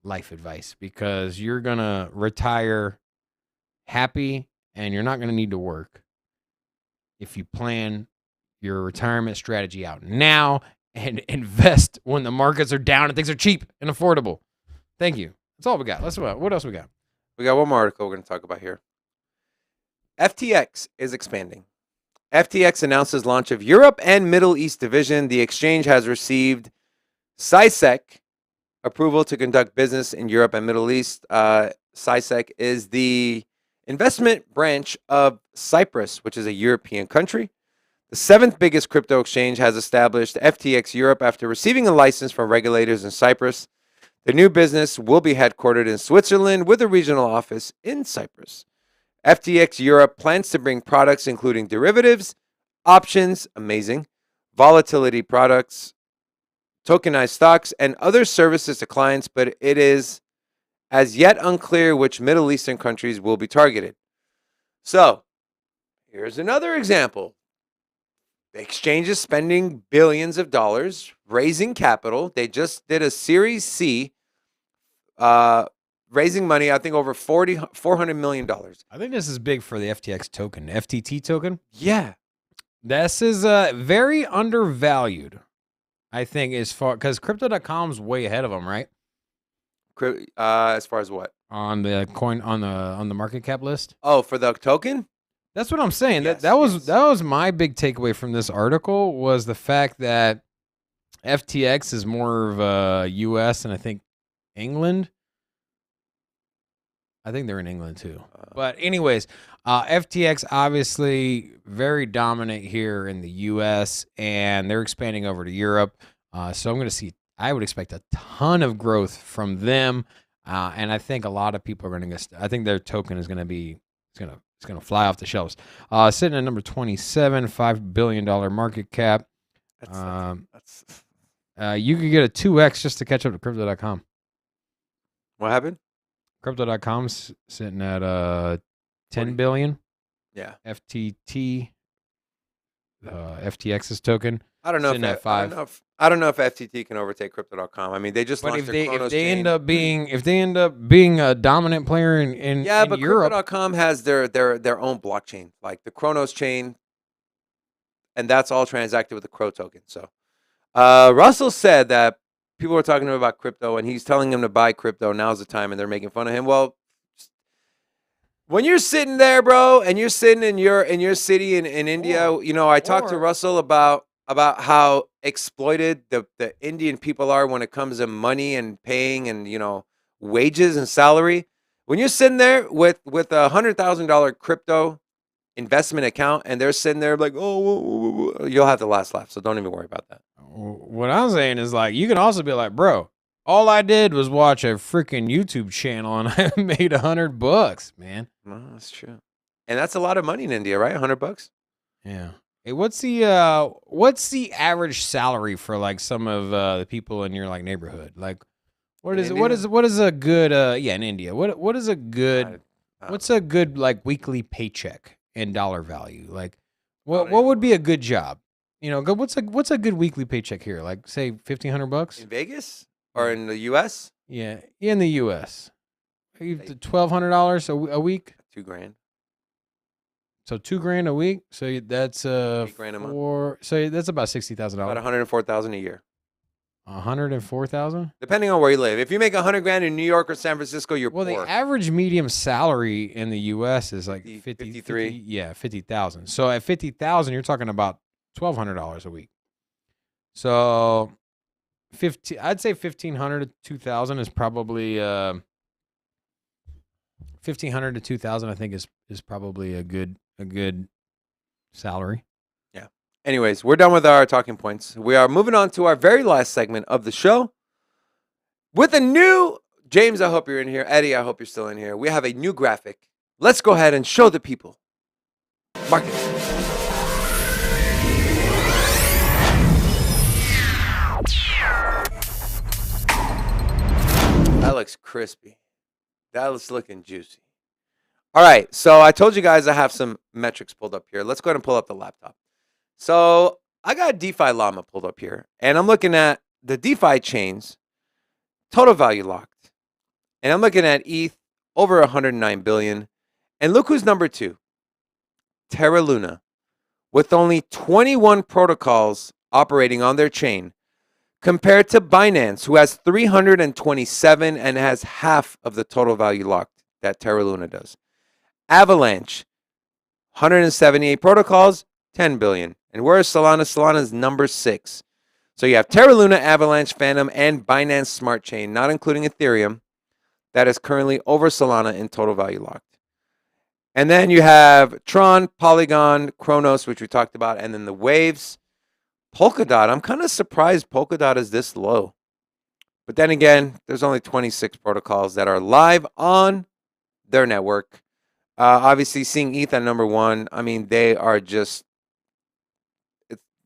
[SPEAKER 2] life advice, because you're going to retire happy and you're not going to need to work if you plan your retirement strategy out now and invest when the markets are down and things are cheap and affordable. Thank you. That's all we got. What else we got?
[SPEAKER 1] We got one more article we're going to talk about here. FTX is expanding. FTX announces launch of Europe and Middle East division. The exchange has received SISEC approval to conduct business in Europe and Middle East. SISEC is the investment branch of Cyprus, which is a European country. The seventh biggest crypto exchange has established FTX Europe after receiving a license from regulators in Cyprus. The new business will be headquartered in Switzerland with a regional office in Cyprus. FTX Europe plans to bring products including derivatives, options, amazing, volatility products, tokenized stocks, and other services to clients, but it is as yet unclear which Middle Eastern countries will be targeted. So, here's another example. The exchange is spending billions of dollars raising capital. They just did a Series C, raising money, I think over $400 million.
[SPEAKER 2] I think this is big for the FTX token, FTT token.
[SPEAKER 1] Yeah.
[SPEAKER 2] This is very undervalued, I think, as far because crypto.com's way ahead of them, right?
[SPEAKER 1] As far as what?
[SPEAKER 2] On the coin on the market cap list.
[SPEAKER 1] Oh, for the token?
[SPEAKER 2] That's what I'm saying.
[SPEAKER 1] Yes,
[SPEAKER 2] That
[SPEAKER 1] yes.
[SPEAKER 2] was my big takeaway from this article, was the fact that FTX is more of US and I think England. I think they're in England too. But anyways, FTX obviously very dominant here in the US, and they're expanding over to Europe. So I would expect a ton of growth from them. And I think a lot of people are going to I think their token is going to be, it's going to fly off the shelves. Sitting at number 27, $5 billion market cap. You could get a 2x just to catch up to crypto.com.
[SPEAKER 1] What happened?
[SPEAKER 2] Crypto.com's sitting at 10 billion.
[SPEAKER 1] Yeah.
[SPEAKER 2] FTT, FTX's token.
[SPEAKER 1] I don't know
[SPEAKER 2] sitting at 5.
[SPEAKER 1] I don't know if FTT can overtake crypto.com. I mean, they just
[SPEAKER 2] But
[SPEAKER 1] launched
[SPEAKER 2] if
[SPEAKER 1] their Chronos chain.
[SPEAKER 2] if they end up being a dominant player in
[SPEAKER 1] but
[SPEAKER 2] Europe,
[SPEAKER 1] crypto.com has their own blockchain, like the Chronos chain, and that's all transacted with the Crow token. So, Russell said that people were talking to him about crypto, and he's telling them to buy crypto. Now's the time, and they're making fun of him. Well, when you're sitting there, bro, and you're sitting in your city in India, I talked to Russell about how exploited the Indian people are when it comes to money and paying and wages and salary. When you're sitting there with $100,000 crypto investment account, and they're sitting there like, oh, you'll have the last laugh. So don't even worry about that.
[SPEAKER 2] What I'm saying is, like, you can also be like, bro, all I did was watch a freaking YouTube channel and I made $100, man.
[SPEAKER 1] No, that's true, and that's a lot of money in India, right? $100.
[SPEAKER 2] Yeah. Hey, what's the average salary for like some of the people in your like neighborhood? Like, what is a good in India? What is a good what's a good like weekly paycheck in dollar value? Like, what would be a good job? What's a good weekly paycheck here? Like, say $1,500
[SPEAKER 1] in Vegas or in the U.S.
[SPEAKER 2] Yeah, in the U.S. $1,200 a week.
[SPEAKER 1] $2,000.
[SPEAKER 2] So $2,000 a week. So that's
[SPEAKER 1] $8,000 a month.
[SPEAKER 2] So that's about $60,000.
[SPEAKER 1] About $104,000 a year.
[SPEAKER 2] 104,000.
[SPEAKER 1] Depending on where you live. If you make $100,000 in New York or San Francisco, you're
[SPEAKER 2] Well,
[SPEAKER 1] poor.
[SPEAKER 2] the average medium salary in the U.S. is like
[SPEAKER 1] 53.
[SPEAKER 2] 50, yeah, 50,000. So at 50,000, you're talking about $1,200 a week. So I'd say 1,500 to 2,000 is probably 1,500 to 2,000. I think is probably a good salary.
[SPEAKER 1] Yeah. Anyways, we're done with our talking points. We are moving on to our very last segment of the show with a new James. I hope you're in here. Eddie, I hope you're still in here. We have a new graphic. Let's go ahead and show the people. Market. That looks crispy. That looks looking juicy. All right, so I told you guys I have some metrics pulled up here. Let's go ahead and pull up the laptop. So I got DeFi Llama pulled up here, and I'm looking at the DeFi chains, total value locked. And I'm looking at ETH over 109 billion. And look who's number 2. Terra Luna, with only 21 protocols operating on their chain, compared to Binance, who has 327 and has half of the total value locked that Terra Luna does. Avalanche, 178 protocols, 10 billion. And where is Solana? Solana is number 6. So you have Terra Luna, Avalanche, Phantom, and Binance Smart Chain, not including Ethereum, that is currently over Solana in total value locked. And then you have Tron, Polygon, Chronos, which we talked about, and then the Waves. Polkadot, I'm kind of surprised Polkadot is this low. But then again, there's only 26 protocols that are live on their network. Obviously, seeing ETH at number 1, I mean, they are just,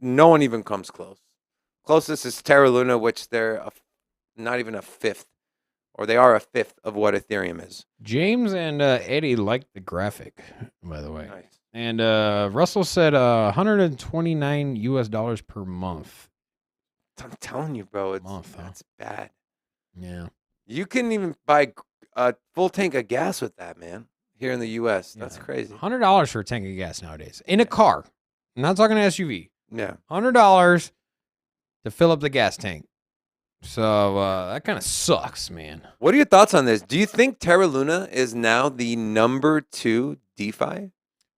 [SPEAKER 1] no one even comes close. Closest is Terra Luna, which they're not even a fifth, or they are a fifth of what Ethereum is.
[SPEAKER 2] James and Eddie liked the graphic, by the way.
[SPEAKER 1] Nice.
[SPEAKER 2] And Russell said $129 per month.
[SPEAKER 1] I'm telling you, bro,
[SPEAKER 2] Month, huh?
[SPEAKER 1] that's bad.
[SPEAKER 2] Yeah.
[SPEAKER 1] You couldn't even buy a full tank of gas with that, man, here in the U.S. That's crazy.
[SPEAKER 2] $100 for a tank of gas nowadays. In a car. I'm not talking SUV.
[SPEAKER 1] Yeah.
[SPEAKER 2] $100 to fill up the gas tank. So that kind of sucks, man.
[SPEAKER 1] What are your thoughts on this? Do you think Terra Luna is now the number 2 DeFi?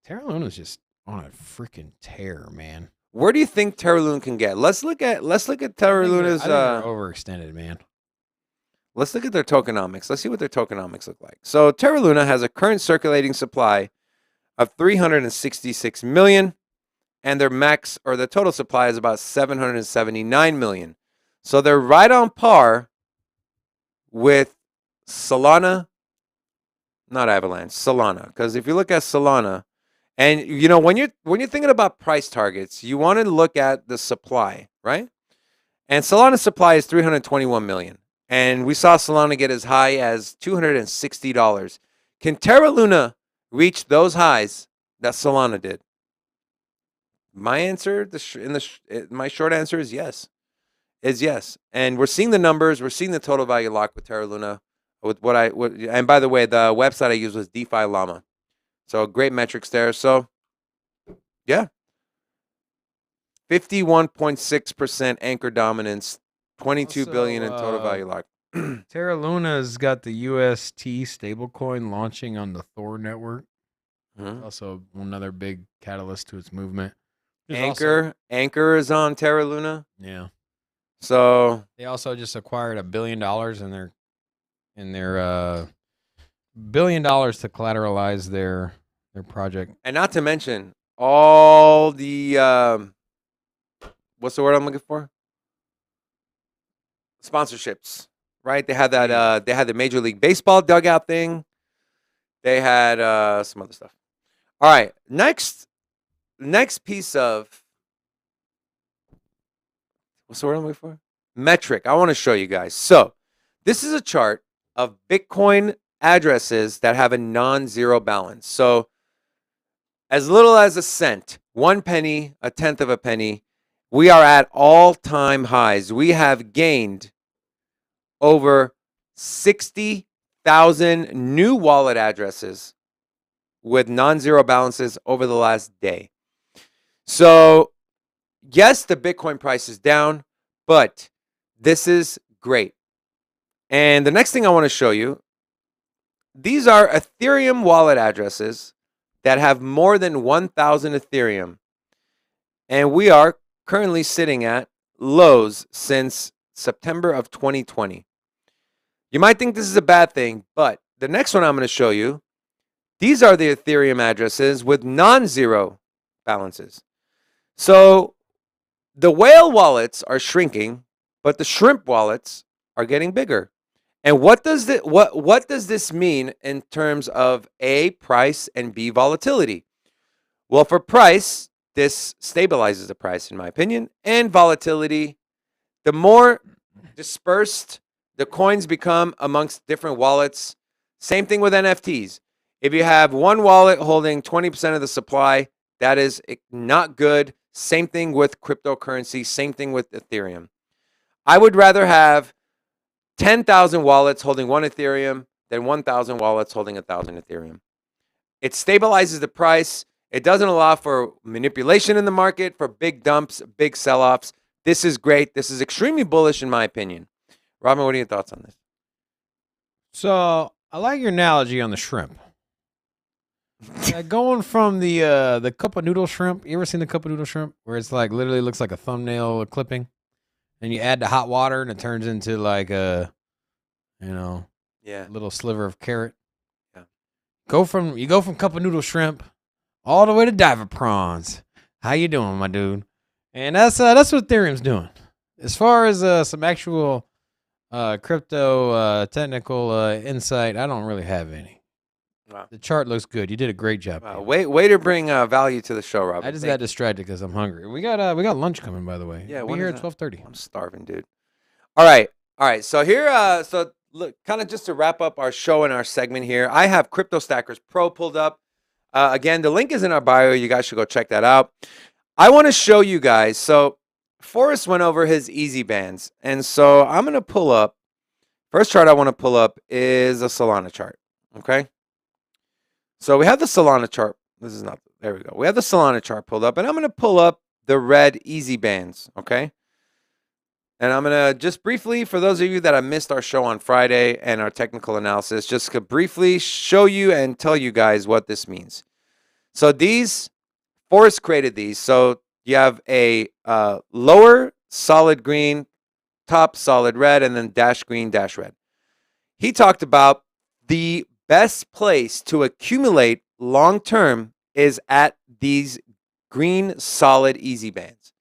[SPEAKER 2] Terra Luna's just on a freaking tear, man.
[SPEAKER 1] Where do you think Terra Luna can get? Let's look at Terra Luna's.
[SPEAKER 2] I think they're overextended, man.
[SPEAKER 1] Let's look at their tokenomics. Let's see what their tokenomics look like. So Terra Luna has a current circulating supply of 366 million, and their max or the total supply is about 779 million. So they're right on par with Solana, not Avalanche, Solana. Because if you look at Solana, and you know when you're thinking about price targets, you want to look at the supply, right? And Solana's supply is 321 million. And we saw Solana get as high as $260. Can Terra Luna reach those highs that Solana did? My answer, my short answer is yes. And we're seeing the numbers. We're seeing the total value lock with Terra Luna. And by the way, the website I used was DeFi Llama. So great metrics there. So, yeah. 51.6% anchor dominance, 22 billion in total value lock.
[SPEAKER 2] Terra Luna's got the UST stablecoin launching on the Thor network.
[SPEAKER 1] Mm-hmm.
[SPEAKER 2] Also another big catalyst to its movement.
[SPEAKER 1] Anchor is on Terra Luna.
[SPEAKER 2] Yeah.
[SPEAKER 1] So
[SPEAKER 2] they also just acquired $1 billion in their $1 billion to collateralize their project.
[SPEAKER 1] And not to mention all the what's the word I'm looking for? Sponsorships, right? They had that they had the Major League Baseball dugout thing. They had some other stuff. All right, next piece of what's the word I'm looking for? Metric. I want to show you guys. So this is a chart of Bitcoin addresses that have a non-zero balance. So as little as a cent, 1 penny, a tenth of a penny, we are at all-time highs. We have gained over 60,000 new wallet addresses with non-zero balances over the last day. So, yes, the Bitcoin price is down, but this is great. And the next thing I want to show you, these are Ethereum wallet addresses that have more than 1,000 Ethereum. And we are currently sitting at lows since September of 2020. You might think this is a bad thing, but the next one I'm going to show you, these are the Ethereum addresses with non-zero balances. So the whale wallets are shrinking, but the shrimp wallets are getting bigger. And what does this mean in terms of A, price, and B, volatility? Well, for price, this stabilizes the price, in my opinion, and volatility. The more dispersed the coins become amongst different wallets, same thing with NFTs. If you have one wallet holding 20% of the supply, that is not good. Same thing with cryptocurrency, same thing with Ethereum. I would rather have 10,000 wallets holding one Ethereum than 1,000 wallets holding 1,000 Ethereum. It stabilizes the price. It doesn't allow for manipulation in the market, for big dumps, big sell-offs. This is great. This is extremely bullish in my opinion. Robin, what are your thoughts on this?
[SPEAKER 2] So I like your analogy on the shrimp. Going from the cup of noodle shrimp. You ever seen the cup of noodle shrimp where it's like literally looks like a thumbnail clipping, and you add the hot water and it turns into like a,
[SPEAKER 1] Yeah.
[SPEAKER 2] little sliver of carrot.
[SPEAKER 1] Yeah.
[SPEAKER 2] You go from cup of noodle shrimp all the way to diver prawns. How you doing, my dude? And that's what Ethereum's doing. As far as some actual crypto technical insight, I don't really have any.
[SPEAKER 1] Wow.
[SPEAKER 2] The chart looks good. You did a great job.
[SPEAKER 1] Wow. Way to bring value to the show, Robin.
[SPEAKER 2] I just got distracted because I'm hungry. We got lunch coming, by the way.
[SPEAKER 1] Yeah,
[SPEAKER 2] we're here at 12:30.
[SPEAKER 1] I'm starving, dude. All right. So here, so look, kind of just to wrap up our show and our segment here, I have Crypto Stackers Pro pulled up. Again, the link is in our bio. You guys should go check that out. I want to show you guys. So Forrest went over his easy bands, and so I'm gonna pull up. First chart I want to pull up is a Solana chart. Okay. So we have the Solana chart. This is not, there we go. We have the Solana chart pulled up, and I'm going to pull up the red easy bands, okay? And I'm going to just briefly, for those of you that have missed our show on Friday and our technical analysis, just to briefly show you and tell you guys what this means. So these, Forrest created these. So you have a lower solid green, top solid red, and then dash green, dash red. He talked about the best place to accumulate long term is at these green solid easy bands.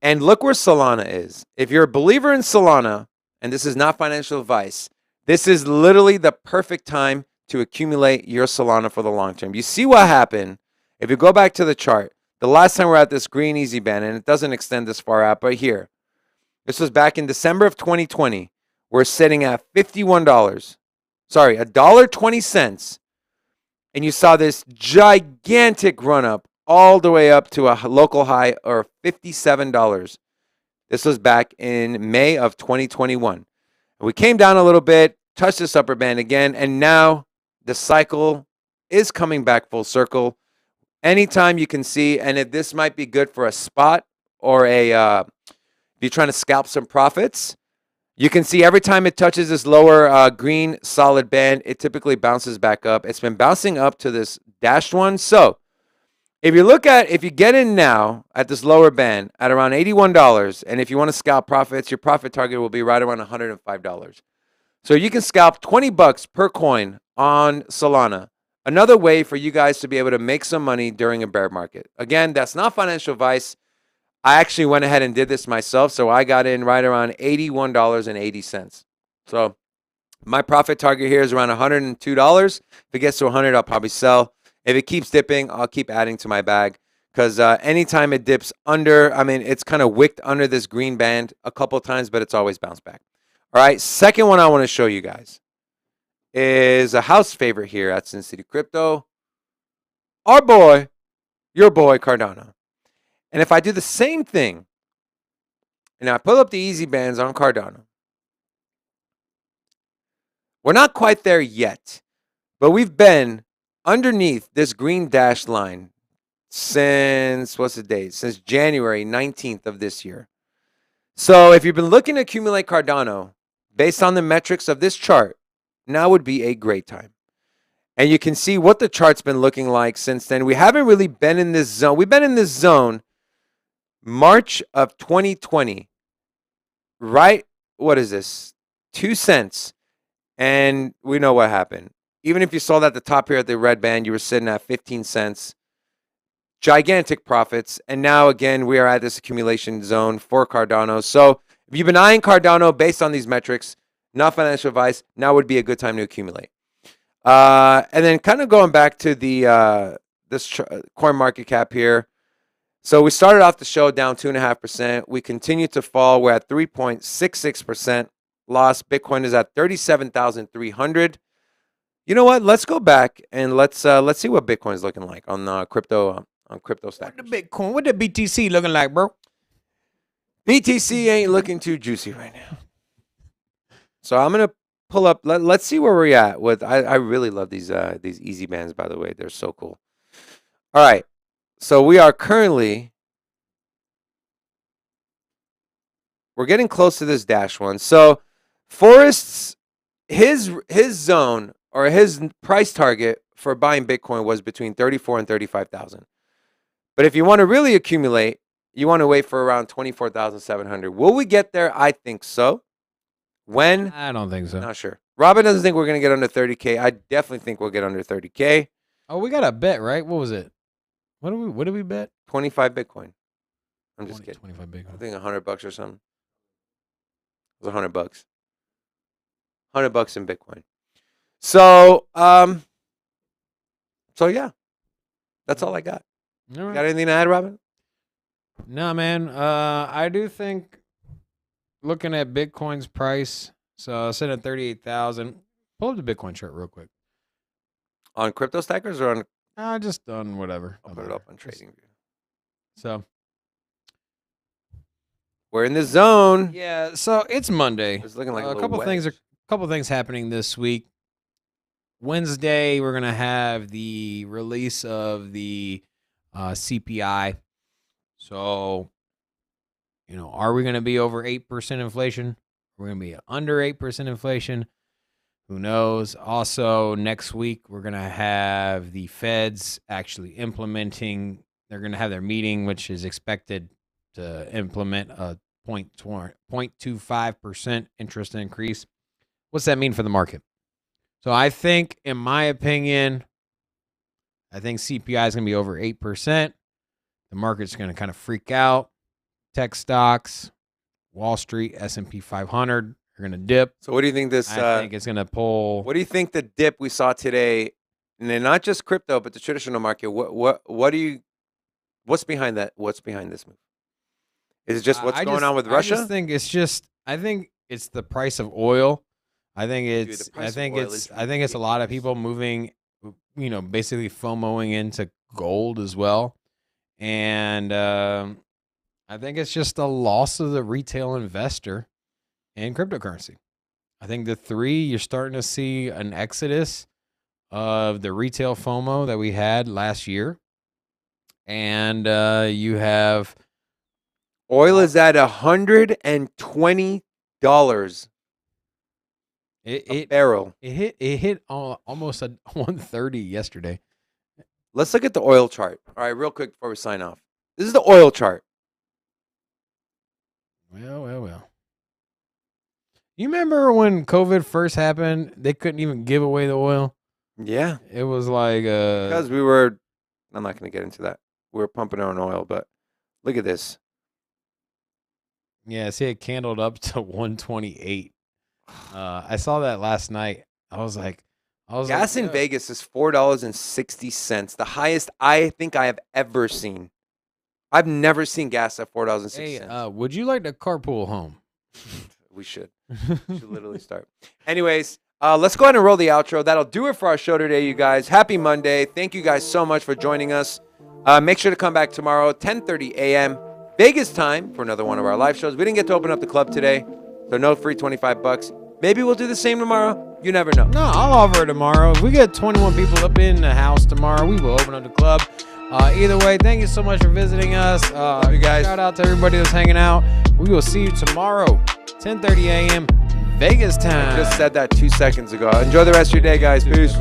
[SPEAKER 1] And look where Solana is. If you're a believer in Solana, and this is not financial advice, this is literally the perfect time to accumulate your Solana for the long term. You see what happened if you go back to the chart. The last time we're at this green easy band, and it doesn't extend this far out, but here, this was back in December of 2020. We're sitting at $51. Sorry, $1.20. And you saw this gigantic run up all the way up to a local high of $57. This was back in May of 2021. We came down a little bit, touched this upper band again, and now the cycle is coming back full circle. Anytime you can see, and if this might be good for a spot or if you're trying to scalp some profits, you can see every time it touches this lower green solid band, it typically bounces back up. It's been bouncing up to this dashed one. So if you get in now at this lower band at around $81, and if you want to scalp profits, your profit target will be right around $105. So you can scalp $20 per coin on Solana. Another way for you guys to be able to make some money during a bear market. Again, that's not financial advice. I actually went ahead and did this myself, so I got in right around $81.80. So my profit target here is around $102. If it gets to 100, I'll probably sell. If it keeps dipping, I'll keep adding to my bag because anytime it dips under, it's kind of wicked under this green band a couple of times, but it's always bounced back. All right, second one I want to show you guys is a house favorite here at Sin City Crypto. Your boy Cardano. And if I do the same thing, and I pull up the easy bands on Cardano, we're not quite there yet, but we've been underneath this green dashed line since, what's the date? Since January 19th of this year. So if you've been looking to accumulate Cardano based on the metrics of this chart, now would be a great time. And you can see what the chart's been looking like since then. We haven't really been in this zone. We've been in this zone March of 2020, right? What is this? 2 cents. And we know what happened. Even if you saw that at the top here at the red band, you were sitting at 15 cents. Gigantic profits. And now, again, we are at this accumulation zone for Cardano. So if you've been eyeing Cardano based on these metrics, not financial advice, now would be a good time to accumulate. And then kind of going back to the coin market cap here. So we started off the show down 2.5%. We continue to fall. We're at 3.66% loss. Bitcoin is at 37,300. You know what? Let's go back and let's see what Bitcoin is looking like on crypto stack.
[SPEAKER 2] What the Bitcoin? What the BTC looking like, bro?
[SPEAKER 1] BTC ain't looking too juicy right now. So I'm gonna pull up. Let's see where we're at with. I really love these easy bands, by the way. They're so cool. All right. So we are currently, we're getting close to this dash one. So Forrest's his zone or his price target for buying Bitcoin was between 34 and 35,000. But if you want to really accumulate, you want to wait for around 24,700. Will we get there? I think so. When?
[SPEAKER 2] I don't think so.
[SPEAKER 1] Not sure. Robin doesn't think we're going to get under 30K. I definitely think we'll get under 30K.
[SPEAKER 2] Oh, we got a bet, right? What was it? What did we bet?
[SPEAKER 1] 25 Bitcoin. I'm just kidding.
[SPEAKER 2] 25 Bitcoin.
[SPEAKER 1] I think $100 or something. It was $100. $100 in Bitcoin. So, yeah. That's all I got.
[SPEAKER 2] All right.
[SPEAKER 1] Got anything to add, Robin?
[SPEAKER 2] No, man. I do think looking at Bitcoin's price, so sitting at 38,000. Pull up the Bitcoin chart real quick.
[SPEAKER 1] On Crypto Stackers or on?
[SPEAKER 2] Just on whatever.
[SPEAKER 1] I'll put it up on TradingView.
[SPEAKER 2] So
[SPEAKER 1] we're in the zone.
[SPEAKER 2] Yeah. So it's Monday.
[SPEAKER 1] It's looking like
[SPEAKER 2] a couple things happening this week. Wednesday, we're gonna have the release of the CPI. So, are we going to be over 8% inflation? We're going to be under 8% inflation. Who knows? Also, next week, we're going to have the Feds actually implementing. They're going to have their meeting, which is expected to implement a 0.25% interest increase. What's that mean for the market? So I think, in my opinion, CPI is going to be over 8%. The market's going to kind of freak out. Tech stocks, Wall Street, S&P 500 are going to dip.
[SPEAKER 1] So what do you think this?
[SPEAKER 2] I think it's going to pull.
[SPEAKER 1] What do you think the dip we saw today, and then not just crypto, but the traditional market? What's behind that? What's behind this move? Is it just what's going on with Russia?
[SPEAKER 2] I think it's the price of oil. I think it's a lot of people moving, basically FOMOing into gold as well. And I think it's just a loss of the retail investor in cryptocurrency. I think you're starting to see an exodus of the retail FOMO that we had last year. And you have
[SPEAKER 1] oil is at $120 a barrel.
[SPEAKER 2] It hit almost at 130 yesterday.
[SPEAKER 1] Let's look at the oil chart. All right, real quick before we sign off. This is the oil chart.
[SPEAKER 2] Well. You remember when COVID first happened, they couldn't even give away the oil?
[SPEAKER 1] Yeah.
[SPEAKER 2] It was like
[SPEAKER 1] because I'm not going to get into that. We were pumping our own oil, but look at this.
[SPEAKER 2] Yeah, see, it candled up to 128. I saw that last night. I was like,
[SPEAKER 1] gas in Vegas is $4.60, the highest I think I have ever seen. I've never seen gas at $4.60.
[SPEAKER 2] Hey, would you like to carpool home?
[SPEAKER 1] We should. We should literally start. Anyways, let's go ahead and roll the outro. That'll do it for our show today, you guys. Happy Monday. Thank you guys so much for joining us. Make sure to come back tomorrow, 10:30 a.m. Vegas time for another one of our live shows. We didn't get to open up the club today, so no free $25. Maybe we'll do the same tomorrow. You never know.
[SPEAKER 2] No, I'll offer it tomorrow. If we get 21 people up in the house tomorrow, we will open up the club. Either way, thank you so much for visiting us.
[SPEAKER 1] You guys.
[SPEAKER 2] Shout out to everybody that's hanging out. We will see you tomorrow, 10:30 a.m. Vegas time.
[SPEAKER 1] I just said that 2 seconds ago. Enjoy the rest of your day, guys. Peace.